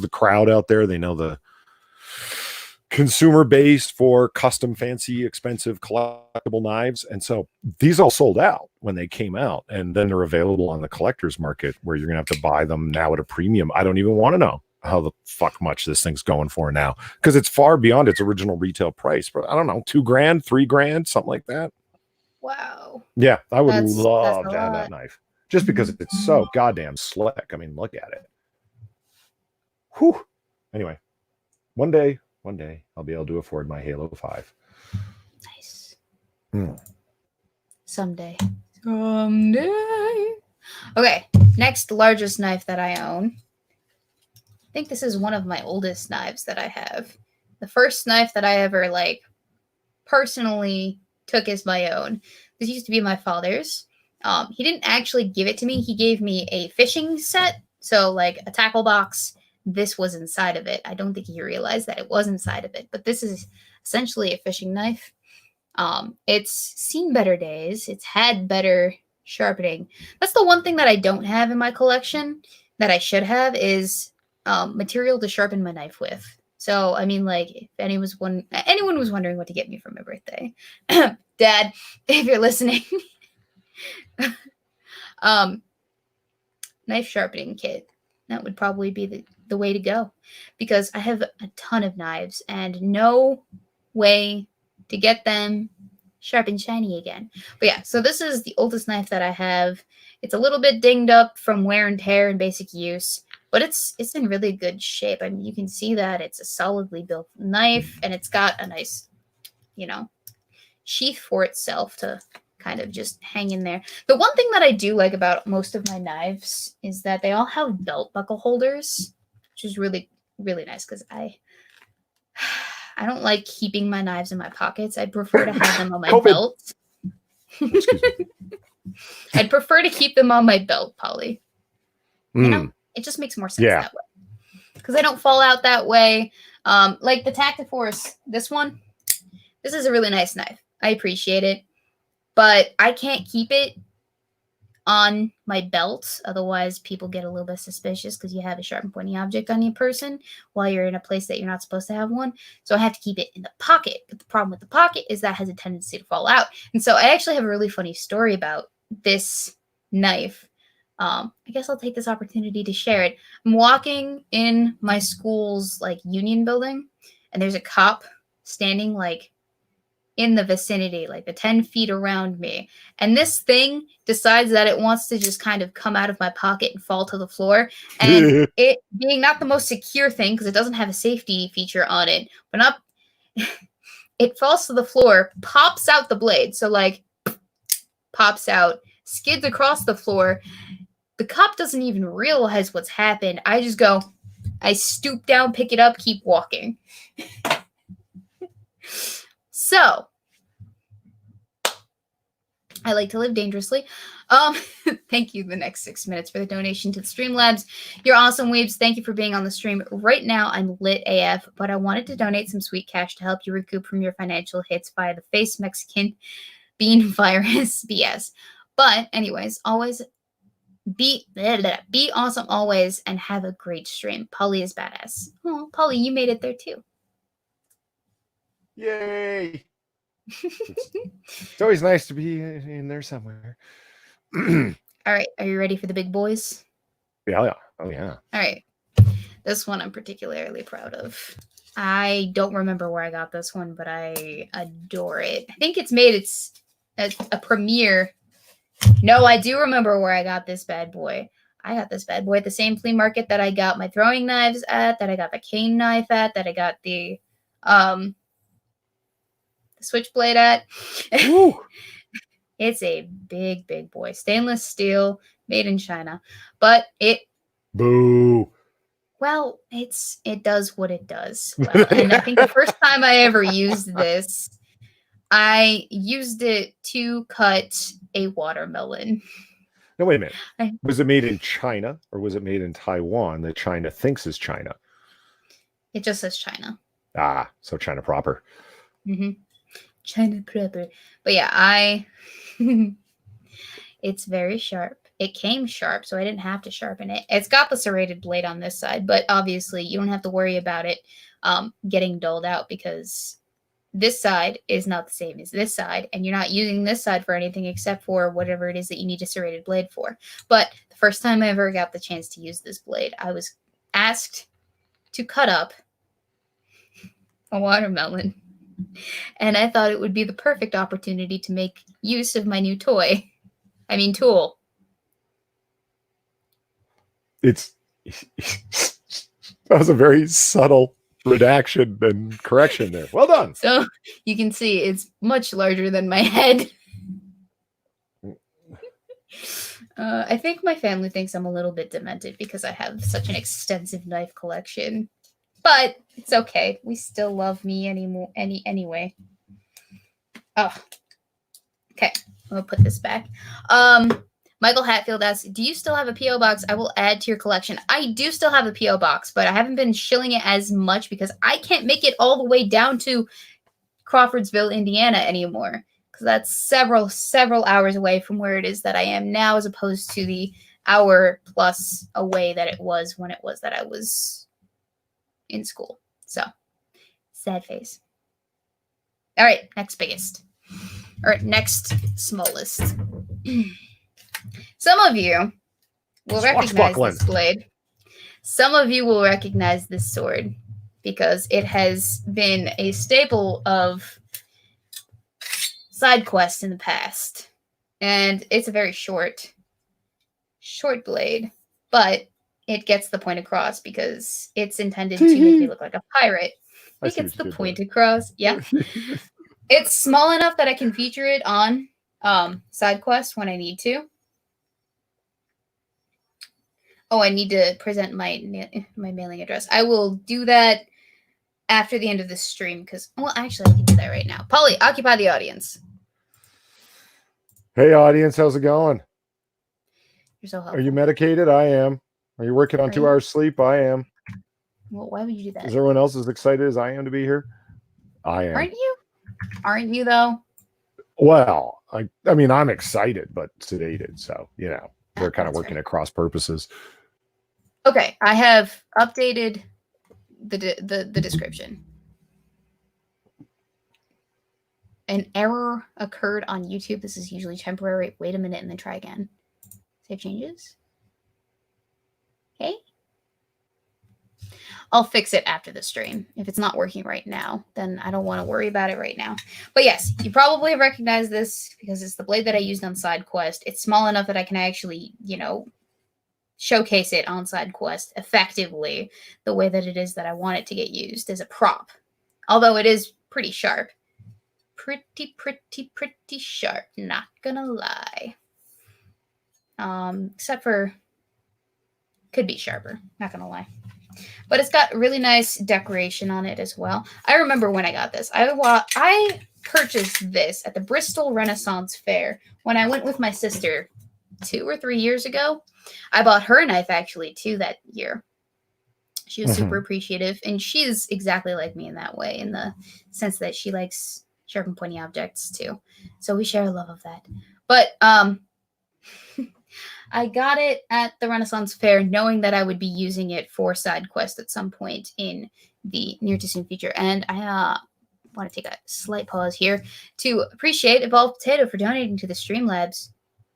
the crowd out there. They know the consumer base for custom, fancy, expensive, collectible knives. And so these all sold out when they came out, and then they're available on the collector's market where you're going to have to buy them now at a premium. I don't even want to know how the fuck much this thing's going for now, because it's far beyond its original retail price. But I don't know, $2,000, $3,000, something like that. Wow. Yeah, I would love to have lot. that knife just because it's so goddamn slick. I mean, look at it. Whew. Anyway, one day I'll be able to afford my Halo 5. Nice. Someday. Okay, next largest knife that I own. I think this is one of my oldest knives that I have. The first knife that I ever personally took as my own. This used to be my father's. He didn't actually give it to me. He gave me a fishing set. So like a tackle box. This was inside of it. I don't think he realized that it was inside of it, but this is essentially a fishing knife. It's seen better days. It's had better sharpening. That's the one thing that I don't have in my collection that I should have is material to sharpen my knife with. So, I mean, like, if anyone was wondering what to get me for my birthday, Dad, if you're listening, knife sharpening kit. That would probably be the way to go, because I have a ton of knives and no way to get them sharp and shiny again. But yeah, so this is the oldest knife that I have. It's a little bit dinged up from wear and tear and basic use, but it's in really good shape. I mean, you can see that it's a solidly built knife, and it's got a nice, sheath for itself to kind of just hang in there. The one thing that I do like about most of my knives is that they all have belt buckle holders, which is really, really nice, because I don't like keeping my knives in my pockets. I prefer to have them on my belt. I'd prefer to keep them on my belt, Polly. It just makes more sense that way, because they don't fall out that way. Like the Tactiforce, this is a really nice knife. I appreciate it, but I can't keep it on my belt. Otherwise, people get a little bit suspicious because you have a sharp and pointy object on your person while you're in a place that you're not supposed to have one. So I have to keep it in the pocket. But the problem with the pocket is that has a tendency to fall out. And so I actually have a really funny story about this knife. I guess I'll take this opportunity to share it. I'm walking in my school's union building, and there's a cop standing in the vicinity, the 10 feet around me. And this thing decides that it wants to just kind of come out of my pocket and fall to the floor. And it being not the most secure thing, because it doesn't have a safety feature on it, but it falls to the floor, pops out the blade. So pops out, skids across the floor. The cop doesn't even realize what's happened. I stoop down, pick it up, keep walking. So, I like to live dangerously. Thank you the next 6 minutes for the donation to the Streamlabs. You're awesome, Weebs. Thank you for being on the stream. Right now, I'm lit AF, but I wanted to donate some sweet cash to help you recoup from your financial hits via the face Mexican bean virus BS. But anyways, always Be awesome always and have a great stream. Polly is badass. Oh, Polly, you made it there too. Yay! It's always nice to be in there somewhere. All right, are you ready for the big boys? Yeah. Oh, yeah. All right. This one I'm particularly proud of. I don't remember where I got this one, but I adore it. I think it's made a premiere. No, I do remember where I got this bad boy. I got this bad boy at the same flea market that I got my throwing knives at, that I got the cane knife at, that I got the switchblade at. It's a big, big boy. Stainless steel, made in China. But it... Boo. Well, it does what it does. Well, and I think the first time I ever used this, I used it to cut a watermelon. No, wait a minute. Was it made in China or was it made in Taiwan that China thinks is China? It just says China. Ah, so China proper. Mm-hmm. China proper. But yeah, it's very sharp. It came sharp, so I didn't have to sharpen it. It's got the serrated blade on this side, but obviously you don't have to worry about it getting dulled out because this side is not the same as this side, and you're not using this side for anything except for whatever it is that you need a serrated blade for. But the first time I ever got the chance to use this blade, I was asked to cut up a watermelon, and I thought it would be the perfect opportunity to make use of my new tool. That was a very subtle redaction and correction there. Well done. So you can see it's much larger than my head. I think my family thinks I'm a little bit demented because I have such an extensive knife collection. But it's okay. We still love me anyway. Oh. Okay. I'm going to put this back. Michael Hatfield asks, do you still have a P.O. box? I will add to your collection. I do still have a P.O. box, but I haven't been shilling it as much because I can't make it all the way down to Crawfordsville, Indiana anymore. Because that's several hours away from where it is that I am now, as opposed to the hour plus away that it was when it was that I was in school. So, sad face. All right, next biggest. Or next smallest. Some of you will recognize this blade. Some of you will recognize this sword because it has been a staple of side quests in the past. And it's a very short blade, but it gets the point across because it's intended to make me look like a pirate. It gets the point across. Yeah. It's small enough that I can feature it on side quests when I need to. Oh, I need to present my mailing address. I will do that after the end of this stream because, well, actually, I can do that right now. Polly, occupy the audience. Hey, audience, how's it going? You're so helpful. Are you medicated? I am. Are you working on 2 hours sleep? I am. Well, why would you do that? Is everyone else as excited as I am to be here? I am. Aren't you? Aren't you, though? Well, I mean, I'm excited, but sedated. So, you know, we're kind of working at cross purposes. Okay, I have updated the description. An error occurred on YouTube. This is usually temporary. Wait a minute and then try again. Save changes. Okay. I'll fix it after the stream. If it's not working right now, then I don't want to worry about it right now. But yes, you probably recognize this because it's the blade that I used on side quest. It's small enough that I can actually, you know, showcase it on side quest effectively the way that it is that I want it to get used as a prop. Although it is pretty sharp. Pretty sharp. Not gonna lie. Except for could be sharper. Not gonna lie. But it's got really nice decoration on it as well. I remember when I got this. I purchased this at the Bristol Renaissance Fair when I went with my sister 2 or 3 years ago. I bought her a knife actually too that year. She was super appreciative, and she's exactly like me in that way, in the sense that she likes sharp and pointy objects too. So we share a love of that. But I got it at the Renaissance Fair, knowing that I would be using it for side quest at some point in the near to soon future. And I want to take a slight pause here to appreciate Evolved Potato for donating to the Streamlabs.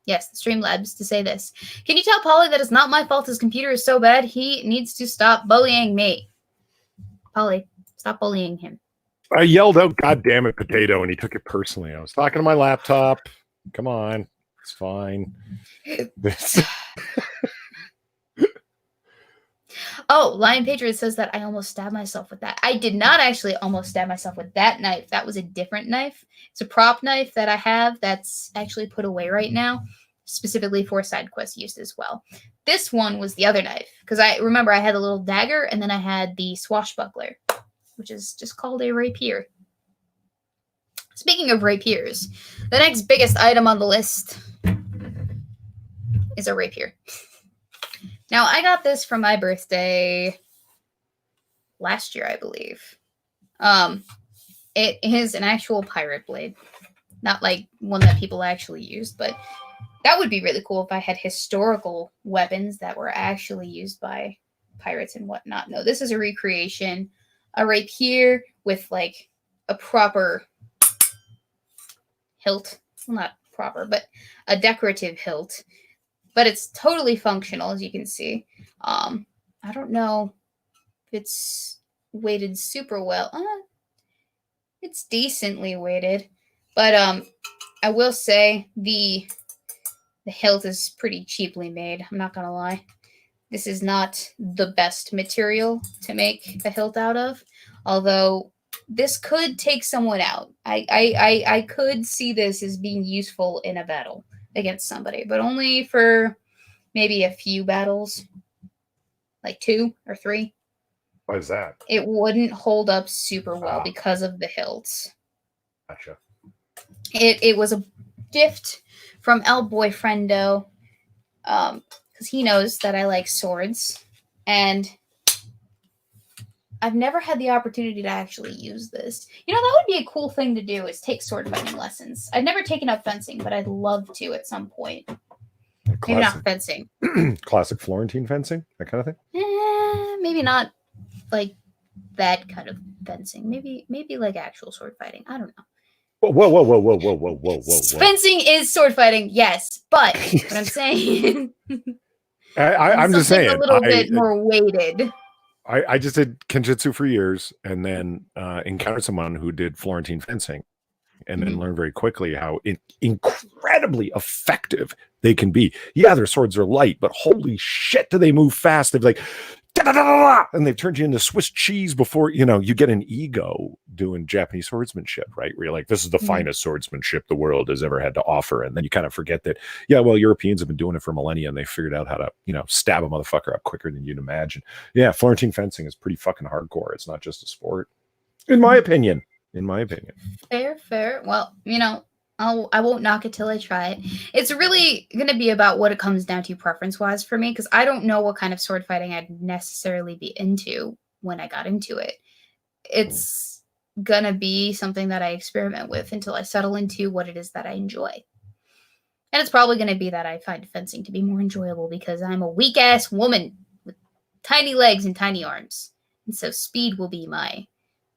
Yes, the Streamlabs to say this. Can you tell Polly that it's not my fault his computer is so bad? He needs to stop bullying me. Polly, stop bullying him. I yelled out, "God damn it, potato," and he took it personally. I was talking to my laptop. Come on. It's fine. Oh, Lion Patriot says that I almost stabbed myself with that. I did not actually almost stab myself with that knife. That was a different knife. It's a prop knife that I have that's actually put away right now, specifically for side quest use as well. This one was the other knife, because I remember I had a little dagger, and then I had the swashbuckler, which is just called a rapier. Speaking of rapiers, the next biggest item on the list is a rapier. Now, I got this for my birthday last year, I believe. It is an actual pirate blade. Not like one that people actually used, but that would be really cool if I had historical weapons that were actually used by pirates and whatnot. No, this is a recreation. A rapier with like a proper hilt. Well, not proper, but a decorative hilt. But it's totally functional, as you can see. I don't know if it's weighted super well. It's decently weighted. But I will say the hilt is pretty cheaply made. I'm not going to lie. This is not the best material to make a hilt out of. Although this could take someone out. I could see this as being useful in a battle against somebody, but only for maybe a few battles, like 2 or 3. Why is that? It wouldn't hold up super well because of the hilts. Gotcha. It was a gift from El Boyfriendo, because he knows that I like swords, and I've never had the opportunity to actually use this. You know, that would be a cool thing to do, is take sword fighting lessons. I've never taken up fencing, but I'd love to at some point. Maybe not fencing. Classic Florentine fencing, that kind of thing? Maybe not like that kind of fencing. Maybe like actual sword fighting. I don't know. Whoa. Fencing is sword fighting, yes. But what I'm saying... I'm just saying. A little bit more weighted. I just did Kenjutsu for years, and then encountered someone who did Florentine fencing, and then learned very quickly how incredibly effective they can be. Yeah, their swords are light, but holy shit, do they move fast? They're like, da-da-da-da-da, and they've turned you into Swiss cheese before, you get an ego doing Japanese swordsmanship, right? Where you're like, this is the finest swordsmanship the world has ever had to offer. And then you kind of forget that, yeah, well, Europeans have been doing it for millennia, and they figured out how to, stab a motherfucker up quicker than you'd imagine. Yeah, Florentine fencing is pretty fucking hardcore. It's not just a sport, in my opinion. Fair. Well, I won't knock it till I try it. It's really going to be about what it comes down to preference-wise for me, because I don't know what kind of sword fighting I'd necessarily be into when I got into it. It's going to be something that I experiment with until I settle into what it is that I enjoy. And it's probably going to be that I find fencing to be more enjoyable because I'm a weak-ass woman with tiny legs and tiny arms. And so speed will be my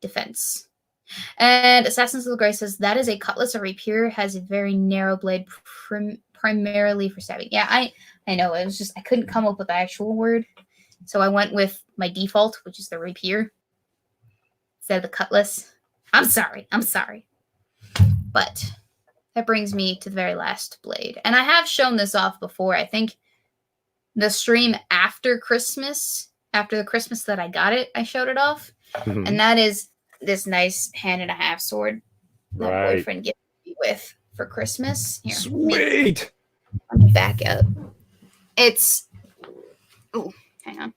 defense. And Assassins of the Grey says, that is a cutlass. A rapier has a very narrow blade primarily for stabbing. Yeah, I know. It was just, I couldn't come up with the actual word. So I went with my default, which is the rapier, instead of the cutlass. I'm sorry. But that brings me to the very last blade. And I have shown this off before. I think the stream after the Christmas that I got it, I showed it off. And that is this nice 1.5-hand sword that boyfriend gifted me with for Christmas. Here, sweet. Let me back up. It's hang on.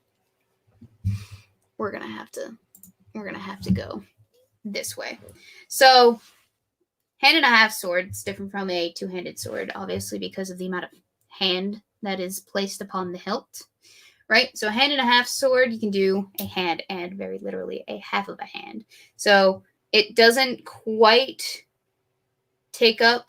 We're gonna have to go this way. So 1.5-hand sword is different from a 2-handed sword, obviously, because of the amount of hand that is placed upon the hilt. Right? So a 1.5-hand sword, you can do a hand and very literally a half of a hand. So it doesn't quite take up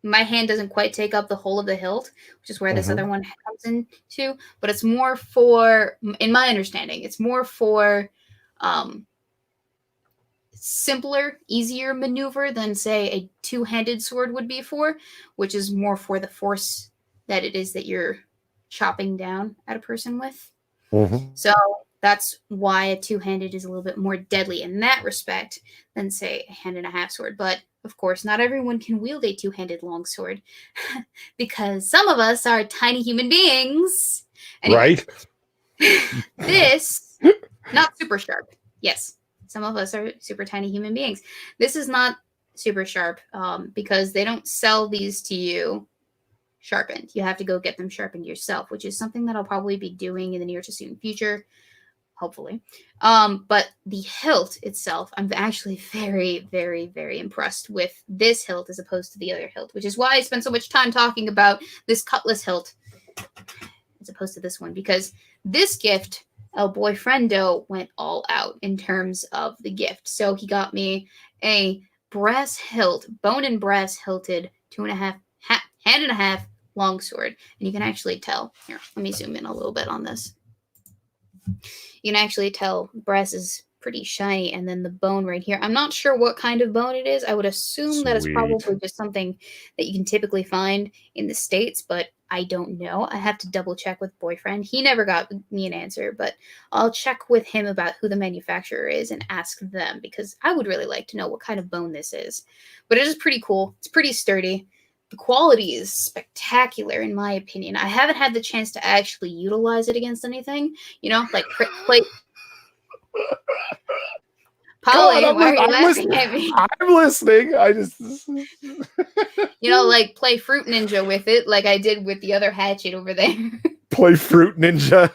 my hand doesn't quite take up the whole of the hilt, which is where this other one comes into. But it's more for, in my understanding, it's more for simpler, easier maneuver than, say, a two-handed sword would be for, which is more for the force that it is that you're chopping down at a person with. So that's why a two-handed is a little bit more deadly in that respect than, say, a hand and a half sword. But of course, not everyone can wield a two-handed longsword because some of us are tiny human beings. Anyway, Right? this, not super sharp. Yes, some of us are super tiny human beings. This is not super sharp because they don't sell these to you sharpened. You have to go get them sharpened yourself, which is something that I'll probably be doing in the near to soon future. Hopefully. But the hilt itself, I'm actually very, very, very impressed with this hilt as opposed to the other hilt, which is why I spent so much time talking about this cutlass hilt as opposed to this one, because this gift, El Boyfriendo went all out in terms of the gift. So he got me a brass hilt, bone and brass hilted, hand and a half longsword. And you can actually tell. Here, let me zoom in a little bit on this. You can actually tell brass is pretty shiny, and then the bone right here. I'm not sure what kind of bone it is. I would assume that it's probably just something that you can typically find in the States, but I don't know. I have to double check with Boyfriend. He never got me an answer, but I'll check with him about who the manufacturer is and ask them, because I would really like to know what kind of bone this is. But it is pretty cool. It's pretty sturdy. The quality is spectacular, in my opinion. I haven't had the chance to actually utilize it against anything. You know, like play. Polly, why are you laughing at me? I'm listening. I just, you know, like play Fruit Ninja with it, like I did with the other hatchet over there. Play Fruit Ninja.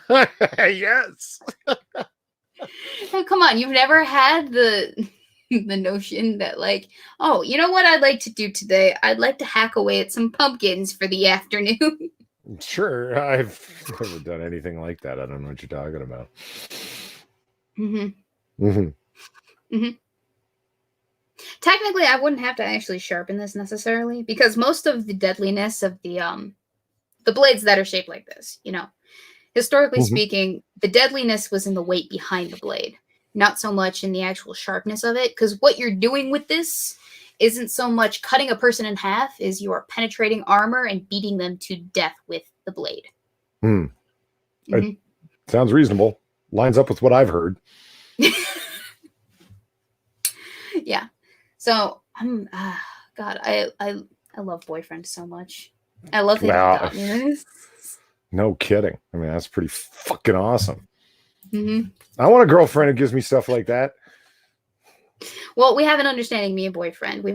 Yes. Oh, come on, you've never had the notion that, like, oh, you know what I'd like to do today? I'd like to hack away at some pumpkins for the afternoon. Sure, I've never done anything like that. I don't know what you're talking about. Technically, I wouldn't have to actually sharpen this necessarily, because most of the deadliness of the blades that are shaped like this, you know, historically speaking, the deadliness was in the weight behind the blade, not so much in the actual sharpness of it, because what you're doing with this isn't so much cutting a person in half as you're penetrating armor and beating them to death with the blade. It sounds reasonable. Lines up with what I've heard. Yeah. So I'm God, I love Boyfriend so much. I love him. Wow. No kidding. I mean, that's pretty fucking awesome. I want a girlfriend who gives me stuff like that. Well, we have an understanding, me and Boyfriend.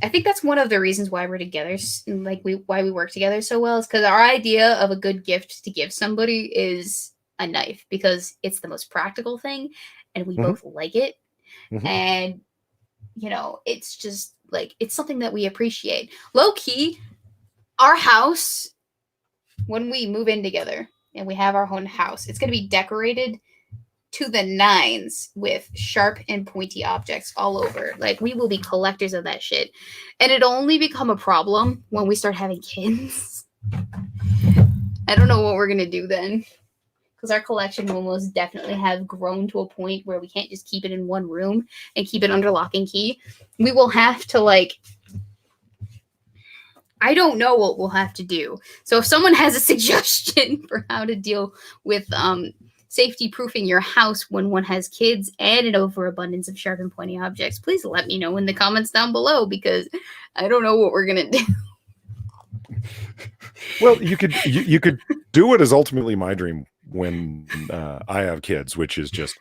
I think that's one of the reasons why we're together, like why we work together so well, is because our idea of a good gift to give somebody is a knife, because it's the most practical thing, and we both like it. And, you know, it's just like, it's something that we appreciate. Low key, our house, when we move in together and we have our own house, it's going to be decorated to the nines with sharp and pointy objects all over. Like, we will be collectors of that shit. And it'll only become a problem when we start having kids. I don't know what we're going to do then, because our collection will most definitely have grown to a point where we can't just keep it in one room and keep it under lock and key. We will have to, like, I don't know what we'll have to do. So if someone has a suggestion for how to deal with safety proofing your house when one has kids and an overabundance of sharp and pointy objects, please let me know in the comments down below, because I don't know what we're going to do. Well, you could do what is ultimately my dream when I have kids, which is just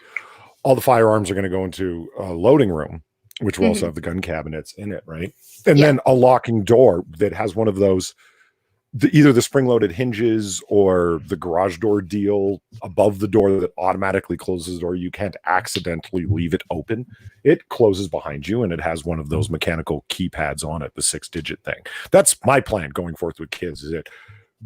all the firearms are going to go into a loading room, which will also have the gun cabinets in it, right? And then a locking door that has one of those, either the spring-loaded hinges or the garage door deal above the door that automatically closes the door. You can't accidentally leave it open. It closes behind you, and it has one of those mechanical keypads on it, the 6-digit thing. That's my plan going forth with kids, is that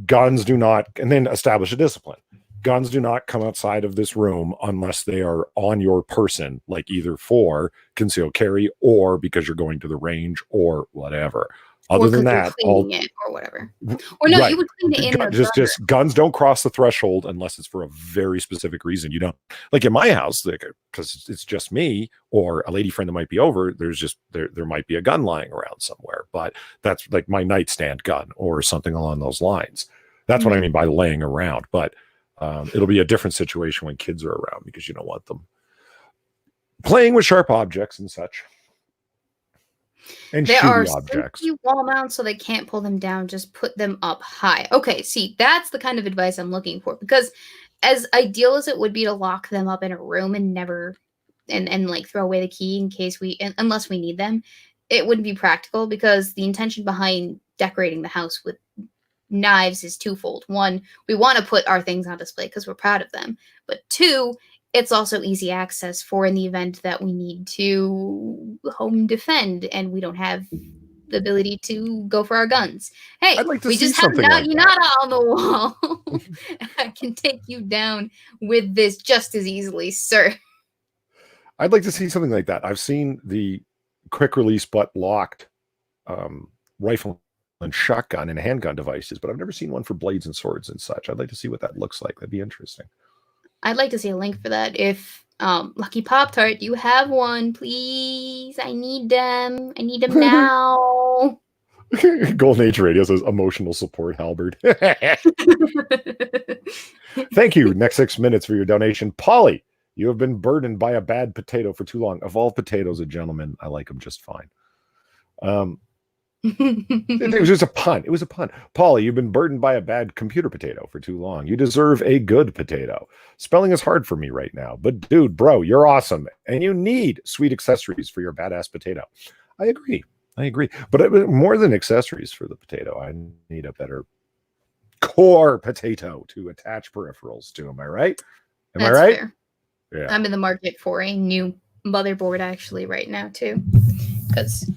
guns do not, and then establish a discipline. Guns do not come outside of this room unless they are on your person, like either for concealed carry or because you're going to the range or whatever. Other Or than because you're that, cleaning it or whatever. Or no, you right. would clean it in a Just guns don't cross the threshold unless it's for a very specific reason. You don't, like in my house, because it's just me or a lady friend that might be over. There's just there might be a gun lying around somewhere, but that's like my nightstand gun or something along those lines. That's what I mean by laying around. But it'll be a different situation when kids are around because you don't want them playing with sharp objects and such. And there are shooty objects. safety wall mounts, so they can't pull them down. Just put them up high. Okay, see, that's the kind of advice I'm looking for. Because as ideal as it would be to lock them up in a room and never and like throw away the key in case unless we need them, it wouldn't be practical because the intention behind decorating the house with knives is twofold. One, we want to put our things on display because we're proud of them. But two, it's also easy access for in the event that we need to home defend and we don't have the ability to go for our guns. Hey, I'd like to we see just have something like Naginata on the wall. I can take you down with this just as easily, sir. I'd like to see something like that. I've seen the quick release but locked rifle and shotgun and handgun devices, but I've never seen one for blades and swords and such. I'd like to see what that looks like. That'd be interesting. I'd like to see a link for that. If Lucky Pop Tart, you have one, please. I need them. I need them now. Golden Age Radio says emotional support, Halberd. Thank you. Next 6 minutes for your donation. Polly, you have been burdened by a bad potato for too long. Of all potatoes, a gentleman, I like them just fine. It was just a pun. It was a pun. Polly, you've been burdened by a bad computer potato for too long. You deserve a good potato. Spelling is hard for me right now, but dude, bro, you're awesome. And you need sweet accessories for your badass potato. I agree. But more than accessories for the potato, I need a better core potato to attach peripherals to. Am I right? Am I right? Fair. Yeah. I'm in the market for a new motherboard actually right now too. Because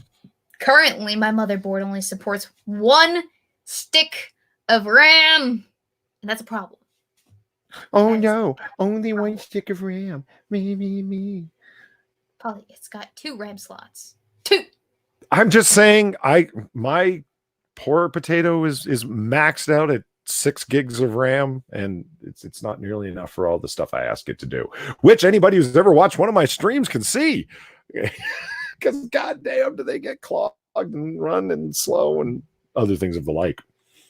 currently my motherboard only supports 1 stick of RAM. And that's a problem. Oh no, only 1 stick of RAM. Me. Polly, it's got 2 RAM slots. 2. I'm just saying, my poor potato is maxed out at 6 gigs of RAM, and it's not nearly enough for all the stuff I ask it to do. Which anybody who's ever watched one of my streams can see, because goddamn, do they get clogged and run and slow and other things of the like.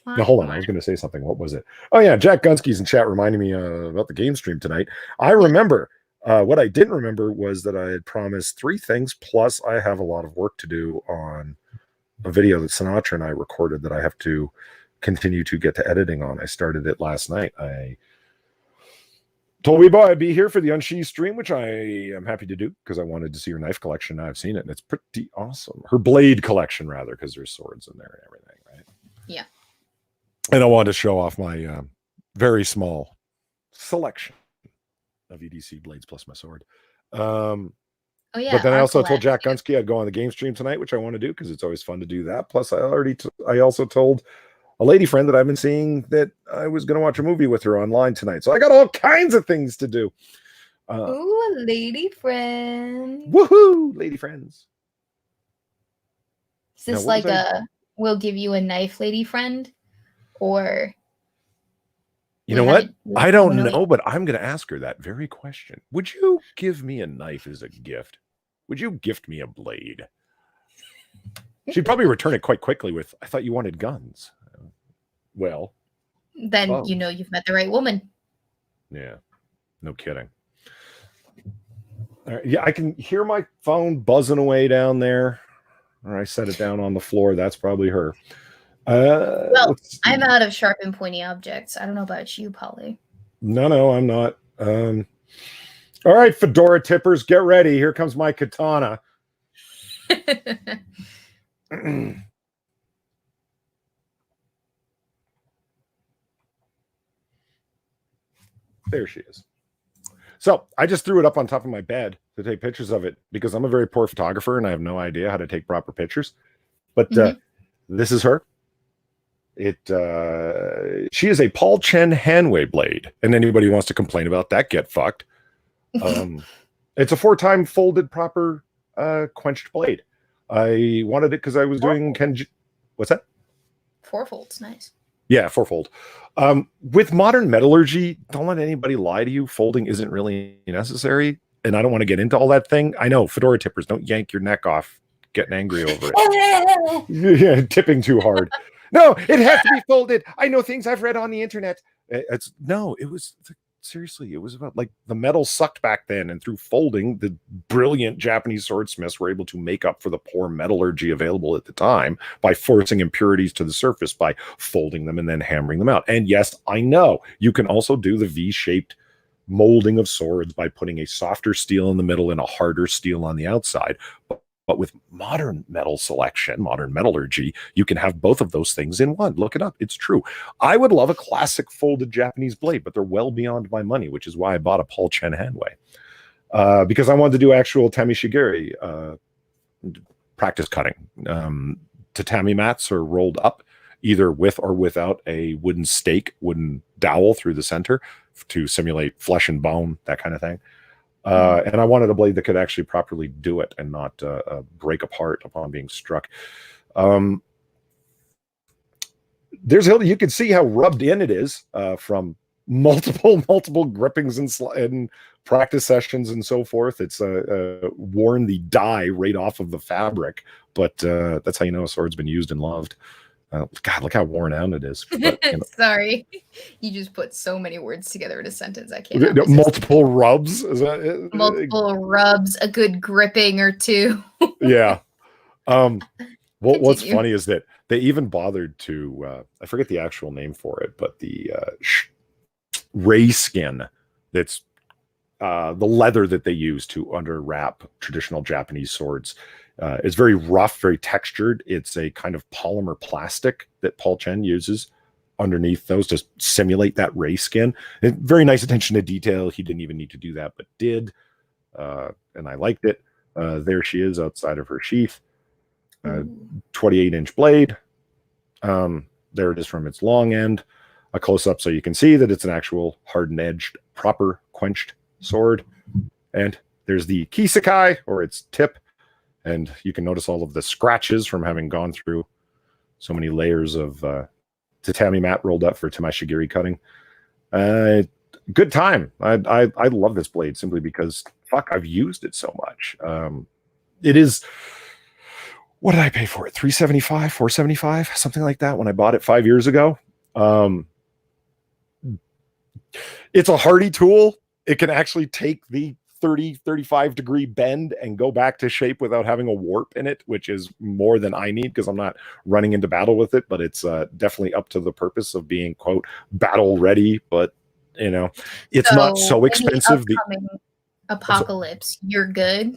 Now, hold on. I was going to say something. What was it? Oh, yeah. Jack Gunsky's in chat reminding me about the game stream tonight. I remember. What I didn't remember was that I had promised 3 things, plus I have a lot of work to do on a video that Sinatra and I recorded that I have to continue to get to editing on. I started it last night. I told Weebo I'd be here for the Unsheathed stream, which I am happy to do because I wanted to see her knife collection. Now I've seen it, and it's pretty awesome. Her blade collection, rather, because there's swords in there and everything, right? Yeah. And I wanted to show off my very small selection of EDC blades plus my sword. Oh yeah. But then I also told Jack Gunsky I'd go on the game stream tonight, which I want to do because it's always fun to do that. Plus, I also told a lady friend that I've been seeing that I was going to watch a movie with her online tonight. So I got all kinds of things to do. Ooh, a lady friend. Woohoo, lady friends. Is this like we'll give you a knife lady friend? Or you know what? I don't know, but I'm going to ask her that very question. Would you give me a knife as a gift? Would you gift me a blade? She'd probably return it quite quickly with, I thought you wanted guns. Well, then you know you've met the right woman. Yeah, no kidding. All right, yeah, I can hear my phone buzzing away down there. Or I set it down on the floor. That's probably her. Well, I'm out of sharp and pointy objects. I don't know about you, Polly. No, I'm not. All right, fedora tippers, get ready. Here comes my katana. There she is. So I just threw it up on top of my bed to take pictures of it because I'm a very poor photographer and I have no idea how to take proper pictures. But this is her. She is a Paul Chen Hanway blade, and anybody who wants to complain about that, get fucked. It's a 4-time folded proper quenched blade. I wanted it because I was doing What's that? Fourfold's nice. Yeah, fourfold. With modern metallurgy, don't let anybody lie to you. Folding isn't really necessary. And I don't want to get into all that thing. I know, fedora tippers, don't yank your neck off getting angry over it. Yeah, tipping too hard. No, it has to be folded. I know things I've read on the internet. It was seriously, it was about like the metal sucked back then, and through folding, the brilliant Japanese swordsmiths were able to make up for the poor metallurgy available at the time by forcing impurities to the surface by folding them and then hammering them out. And yes, I know you can also do the V-shaped molding of swords by putting a softer steel in the middle and a harder steel on the outside. But with modern metal selection, modern metallurgy, you can have both of those things in one. Look it up. It's true. I would love a classic folded Japanese blade, but they're well beyond my money, which is why I bought a Paul Chen Hanwei. Because I wanted to do actual tamishigiri practice cutting. Tatami mats are rolled up, either with or without a wooden stake, wooden dowel through the center to simulate flesh and bone, that kind of thing. And I wanted a blade that could actually properly do it and not break apart upon being struck. You can see how rubbed in it is from multiple grippings and practice sessions and so forth. It's worn the dye right off of the fabric, but that's how you know a sword's been used and loved. God, look how worn out it is. But, Sorry. You just put so many words together in a sentence. I can't. Multiple rubs? Is that multiple rubs, a good gripping or two. Yeah. What's funny is that they even bothered to, I forget the actual name for it, but the ray skin that's the leather that they use to underwrap traditional Japanese swords. It's very rough, very textured. It's a kind of polymer plastic that Paul Chen uses underneath those to simulate that ray skin. And very nice attention to detail. He didn't even need to do that, but did. And I liked it. There she is outside of her sheath. 28-inch blade. There it is from its long end. A close-up so you can see that it's an actual hardened-edged, proper quenched sword. And there's the kisakai, or its tip. And you can notice all of the scratches from having gone through so many layers of tatami mat rolled up for tamashigiri cutting. Good time. I love this blade simply because, fuck, I've used it so much. It is, what did I pay for it? $375, $475, something like that when I bought it 5 years ago. It's a hardy tool. It can actually take the 35 degree bend and go back to shape without having a warp in it, which is more than I need because I'm not running into battle with it, but it's definitely up to the purpose of being, quote, battle ready. But it's not so expensive. The apocalypse, you're good.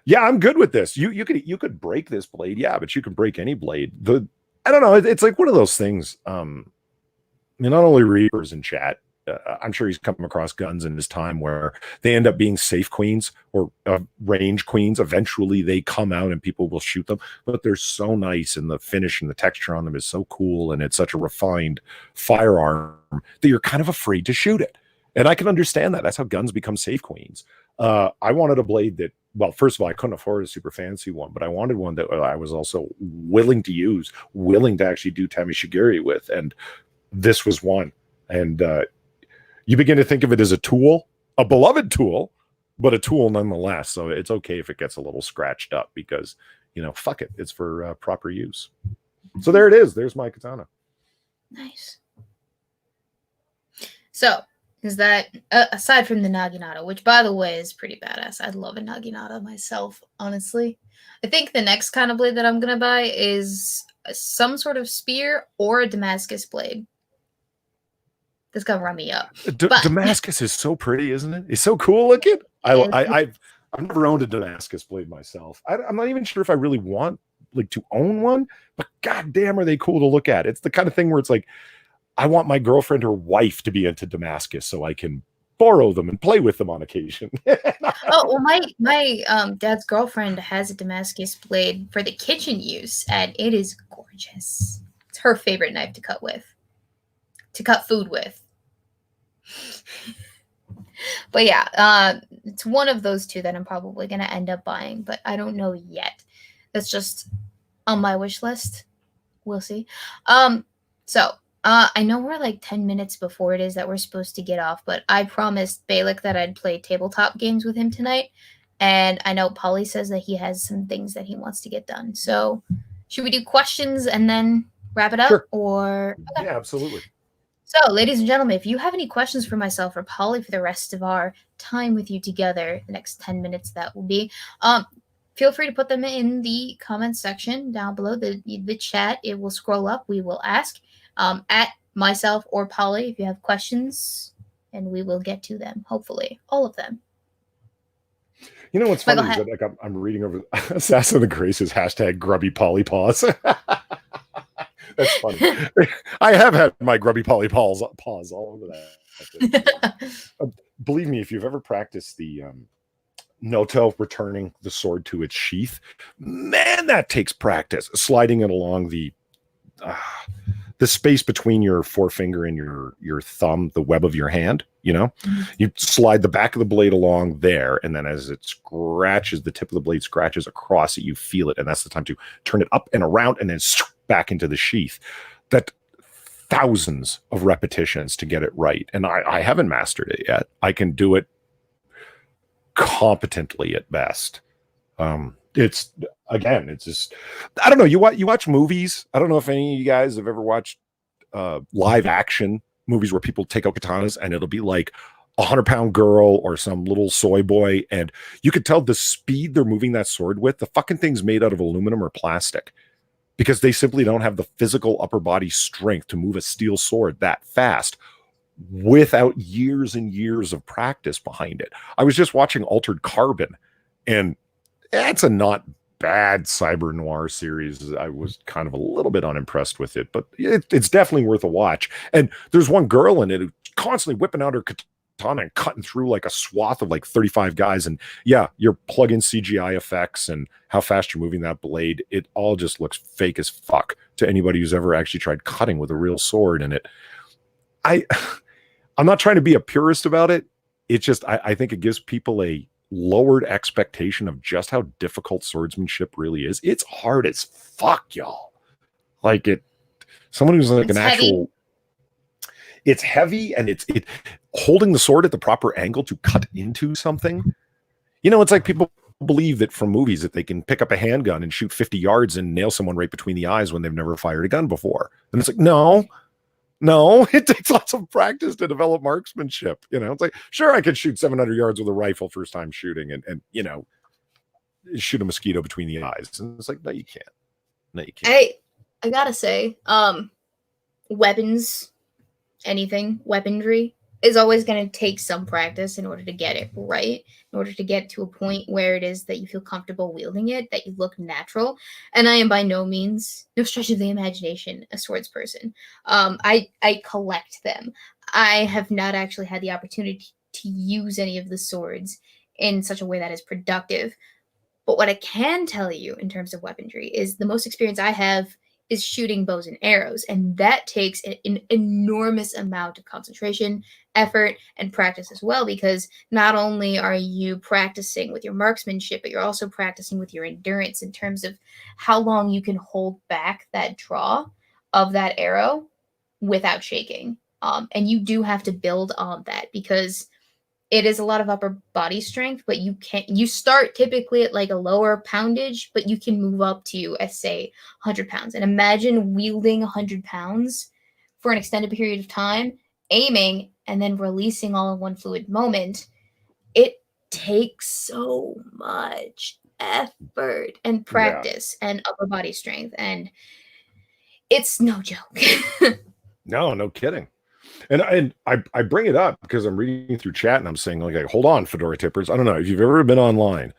Yeah, I'm good with this. You could break this blade, yeah, but you can break any blade. I don't know. It's like one of those things. Not only Reapers in chat, I'm sure he's come across guns in his time where they end up being safe queens or range queens. Eventually they come out and people will shoot them, but they're so nice and the finish and the texture on them is so cool. And it's such a refined firearm that you're kind of afraid to shoot it. And I can understand that. That's how guns become safe queens. I wanted a blade that, well, first of all, I couldn't afford a super fancy one, but I wanted one that I was also willing to use, willing to actually do tamishigiri with. And this was one. And, you begin to think of it as a tool, a beloved tool, but a tool nonetheless. So it's okay if it gets a little scratched up because, fuck it. It's for proper use. So there it is. There's my katana. Nice. So is that, aside from the naginata, which by the way is pretty badass. I'd love a naginata myself, honestly. I think the next kind of blade that I'm going to buy is some sort of spear or a Damascus blade. That's gonna run me up. Damascus is so pretty, isn't it? It's so cool looking. I've never owned a Damascus blade myself. I'm not even sure if I really want to own one, but goddamn, are they cool to look at? It's the kind of thing where it's like, I want my girlfriend or wife to be into Damascus so I can borrow them and play with them on occasion. Oh, well, my dad's girlfriend has a Damascus blade for the kitchen use, and it is gorgeous. It's her favorite knife to cut food with. But yeah, it's one of those two that I'm probably going to end up buying, but I don't know yet. It's just on my wish list. we'll see. So I know we're like 10 minutes before it is that we're supposed to get off, but I promised Balak that I'd play tabletop games with him tonight. And I know Polly says that he has some things that he wants to get done. So should we do questions and then wrap it up? Sure. Or okay. Yeah, absolutely. So, ladies and gentlemen, if you have any questions for myself or Polly for the rest of our time with you together, the next 10 minutes that will be, feel free to put them in the comments section down below the chat. It will scroll up. We will ask at myself or Polly if you have questions, and we will get to them, hopefully. All of them. You know what's funny is that like I'm reading over Assassin of the Graces hashtag grubby polypaws. That's funny. I have had my grubby polypaws paws all over that. Believe me, if you've ever practiced the Noto returning the sword to its sheath, man, that takes practice. Sliding it along the space between your forefinger and your thumb, the web of your hand, you know, you slide the back of the blade along there, and then as it scratches, the tip of the blade scratches across it, you feel it, and that's the time to turn it up and around and then back into the sheath. That thousands of repetitions to get it right, and I haven't mastered it yet. I can do it competently at best. It's just, I don't know. You watch movies. I don't know if any of you guys have ever watched live action movies where people take out katanas and it'll be like 100-pound girl or some little soy boy, and you could tell the speed they're moving that sword with. The fucking thing's made out of aluminum or plastic because they simply don't have the physical upper body strength to move a steel sword that fast without years and years of practice behind it. I was just watching Altered Carbon, and it's a not bad cyber noir series. I was kind of a little bit unimpressed with it, but it's definitely worth a watch. And there's one girl in it who's constantly whipping out her katana and cutting through like a swath of like 35 guys. And yeah, you're plug-in CGI effects and how fast you're moving that blade. It all just looks fake as fuck to anybody who's ever actually tried cutting with a real sword. And I'm not trying to be a purist about it. It's just, I think it gives people a lowered expectation of just how difficult swordsmanship really is. It's hard as fuck, y'all. Like someone who's like an actual, it's heavy, and it holding the sword at the proper angle to cut into something. You know, it's like people believe that from movies that they can pick up a handgun and shoot 50 yards and nail someone right between the eyes when they've never fired a gun before. And it's like, no, it takes lots of practice to develop marksmanship. You know, it's like, sure, I could shoot 700 yards with a rifle first time shooting and you know, shoot a mosquito between the eyes. And it's like, no, you can't. I gotta say, weaponry is always going to take some practice in order to get it right, in order to get to a point where it is that you feel comfortable wielding it, that you look natural. And I am by no means, no stretch of the imagination, a swords person. I collect them. I have not actually had the opportunity to use any of the swords in such a way that is productive. But what I can tell you in terms of weaponry is the most experience I have is shooting bows and arrows, and that takes an enormous amount of concentration, effort, and practice as well, because not only are you practicing with your marksmanship, but you're also practicing with your endurance in terms of how long you can hold back that draw of that arrow without shaking. And you do have to build on that, because it is a lot of upper body strength, but you start typically at like a lower poundage, but you can move up to, say, 100 pounds. And imagine wielding 100 pounds for an extended period of time, aiming, and then releasing all in one fluid moment. It takes so much effort and practice and upper body strength. And it's no joke. No kidding. And I bring it up because I'm reading through chat and I'm saying, like, hold on, Fedora Tippers. I don't know if you've ever been online.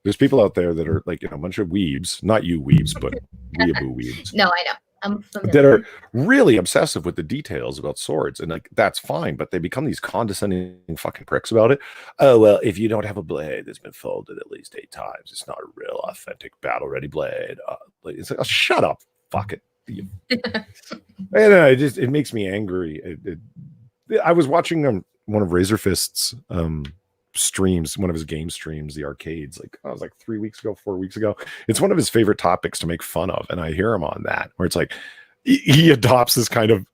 There's people out there that are like, you know, a bunch of weebs, not you weebs, but weeaboo weebs. No, I know. I'm familiar. That are really obsessive with the details about swords. And like, that's fine, but they become these condescending fucking pricks about it. Oh, well, if you don't have a blade that's been folded at least 8 times, it's not a real authentic battle ready blade. It's like, oh, shut up. Fuck it. And it makes me angry. I was watching one of Razor Fist's streams, one of his game streams, the arcades, like I was like 3 weeks ago, 4 weeks ago. It's one of his favorite topics to make fun of, and I hear him on that where it's like he adopts this kind of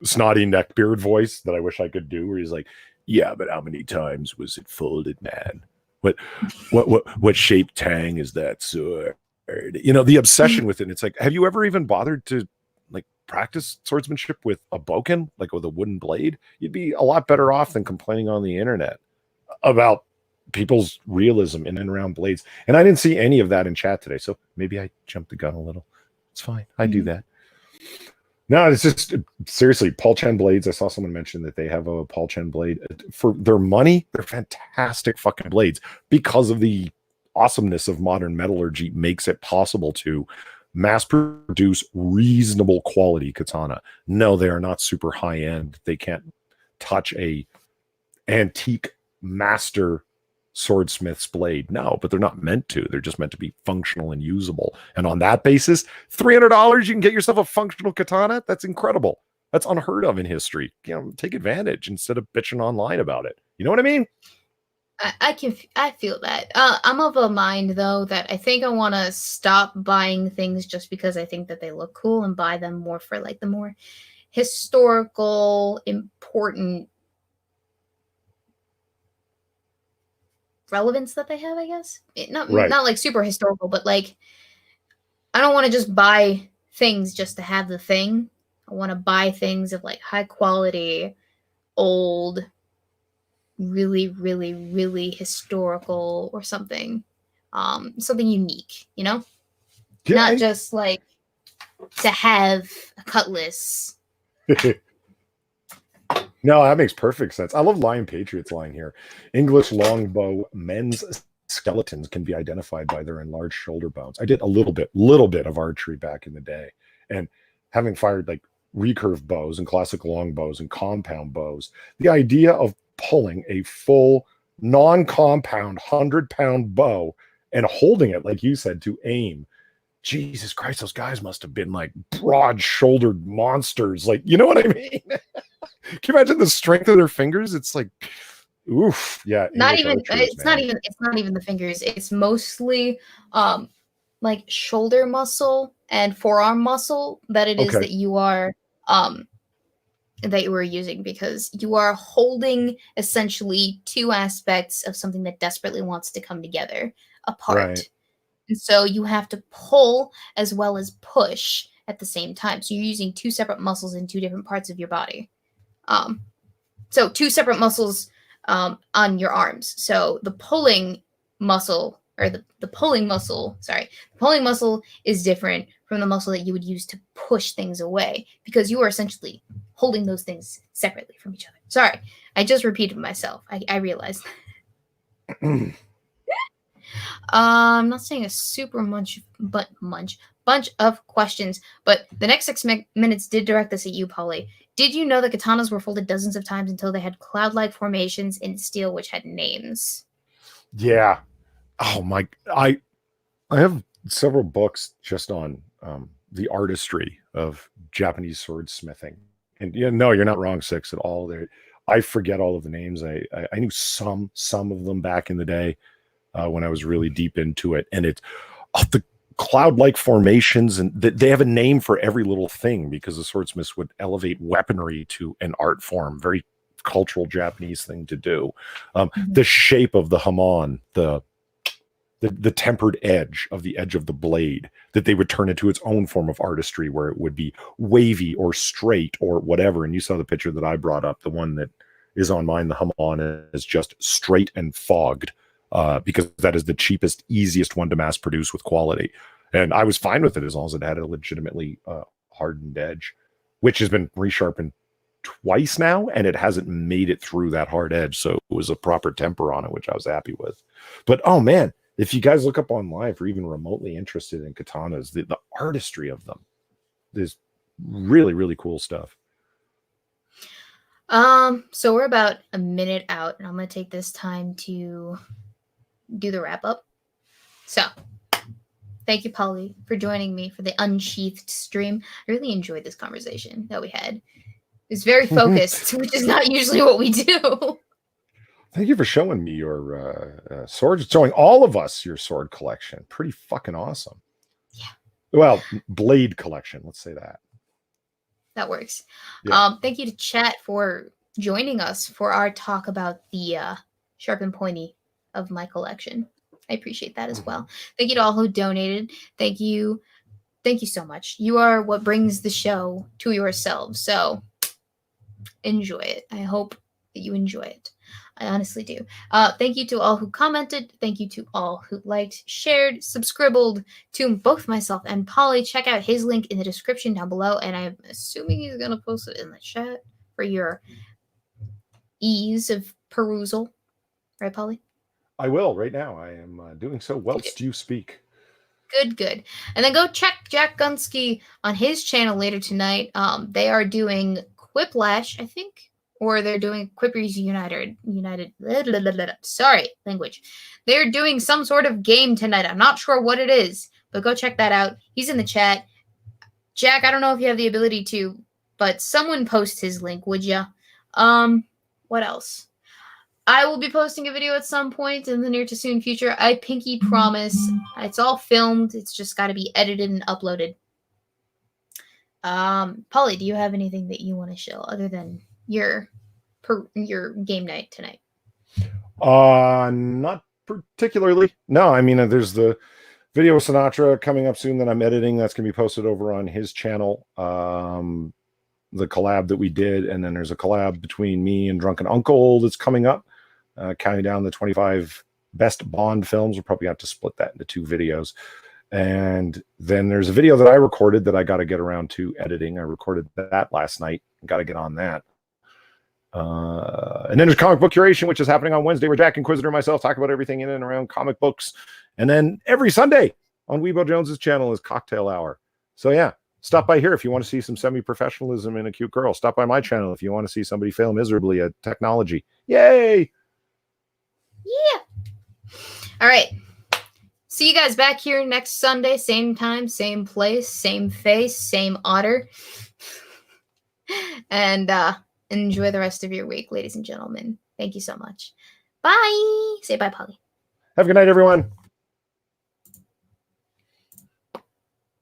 snotty neckbeard voice that I wish I could do, where he's like, "Yeah, but how many times was it folded, man? What shape tang is that sword?" You know, the obsession with it. It's like, have you ever even bothered to like practice swordsmanship with a bokken, like with a wooden blade? You'd be a lot better off than complaining on the internet about people's realism in and around blades. And I didn't see any of that in chat today, so maybe I jumped the gun a little. It's fine. I do that. No, it's just seriously Paul Chen blades. I saw someone mention that they have a Paul Chen blade for their money. They're fantastic fucking blades because of the awesomeness of modern metallurgy makes it possible to mass produce reasonable quality katana. No, they are not super high end. They can't touch a antique master swordsmith's blade. No, but they're not meant to. They're just meant to be functional and usable. And on that basis, $300 you can get yourself a functional katana. That's incredible. That's unheard of in history. You know, take advantage instead of bitching online about it. You know what I mean? I feel that. I'm of a mind though that I think I want to stop buying things just because I think that they look cool and buy them more for like the more historical, important relevance that they have, I guess. Not like super historical, but like I don't want to just buy things just to have the thing. I want to buy things of like high quality, old, really, really, really historical or something. Something unique, you know? Yeah, not just like to have a cutlass. No, that makes perfect sense. I love Lion Patriot's line here. English longbow men's skeletons can be identified by their enlarged shoulder bones. I did a little bit of archery back in the day, and having fired like recurve bows and classic longbows and compound bows, the idea of pulling a full non-compound 100-pound bow and holding it, like you said, to aim. Jesus Christ, those guys must have been like broad-shouldered monsters. Like, you know what I mean? Can you imagine the strength of their fingers? It's like, oof, yeah. Not even. It's not even the fingers. It's mostly, like shoulder muscle and forearm muscle that it is that you are, that you were using, because you are holding essentially two aspects of something that desperately wants to come together apart. Right. And so you have to pull as well as push at the same time. So you're using two separate muscles in two different parts of your body. So two separate muscles on your arms. So the pulling muscle, or the pulling muscle, the pulling muscle is different from the muscle that you would use to push things away, because you are essentially holding those things separately from each other. Sorry, I just repeated myself. I realized. I'm not saying a super bunch of questions, but the next 6 minutes did direct us at you, Polly. Did you know that katanas were folded dozens of times until they had cloud-like formations in steel which had names? Yeah. Oh my! I have several books just on the artistry of Japanese swordsmithing, and no, you're not wrong, Six, at all. There, I forget all of the names. I knew some of them back in the day when I was really deep into it, and it's the cloud-like formations, and they have a name for every little thing because the swordsmiths would elevate weaponry to an art form, very cultural Japanese thing to do. The shape of the hamon, the tempered edge of the blade, that they would turn into its own form of artistry, where it would be wavy or straight or whatever. And you saw the picture that I brought up, the one that is on mine, the hamon is just straight and fogged. Because that is the cheapest, easiest one to mass produce with quality. And I was fine with it as long as it had a legitimately hardened edge, which has been resharpened twice now, and it hasn't made it through that hard edge. So it was a proper temper on it, which I was happy with. But oh man, if you guys look up online if you're even remotely interested in katanas, the artistry of them is really, really cool stuff. So we're about a minute out, and I'm going to take this time to do the wrap up. So thank you, Polly, for joining me for the Unsheathed stream. I really enjoyed this conversation that we had. It was very focused, which is not usually what we do. Thank you for showing me your sword, showing all of us your sword collection. Pretty fucking awesome. Yeah. Well, blade collection. Let's say that. That works. Yeah. Thank you to chat for joining us for our talk about the sharp and pointy of my collection. I appreciate that as well. Thank you to all who donated. Thank you so much. You are what brings the show to yourselves. So enjoy it. I hope that you enjoy it. I honestly do. Thank you to all who commented. Thank you to all who liked, shared, subscribed to both myself and Polly. Check out his link in the description down below, and I'm assuming he's going to post it in the chat for your ease of perusal. Right, Polly? I will right now. I am doing so whilst you speak. Good. And then go check Jack Gunsky on his channel later tonight. They are doing Quiplash, I think, or they're doing Quippers United. Sorry, language. They're doing some sort of game tonight. I'm not sure what it is, but go check that out. He's in the chat. Jack, I don't know if you have the ability to, but someone post his link, would ya? What else? I will be posting a video at some point in the near to soon future. I pinky promise. It's all filmed. It's just got to be edited and uploaded. Polly, do you have anything that you want to show other than your game night tonight? Not particularly. No, I mean, there's the video of Sinatra coming up soon that I'm editing. That's going to be posted over on his channel. The collab that we did, and then there's a collab between me and Drunken Uncle that's coming up, counting down the 25 best Bond films. We'll probably have to split that into 2 videos. And then there's a video that I recorded that I got to get around to editing. I recorded that last night. Got to get on that. And then there's comic book curation, which is happening on Wednesday, where Jack Inquisitor and myself talk about everything in and around comic books. And then every Sunday on Weebo Jones's channel is Cocktail Hour. So yeah, stop by here if you want to see some semi-professionalism in a cute girl. Stop by my channel if you want to see somebody fail miserably at technology. Yay! Yeah. All right. See you guys back here next Sunday. Same time, same place, same face, same otter. And enjoy the rest of your week, ladies and gentlemen. Thank you so much. Bye. Say bye, Polly. Have a good night, everyone.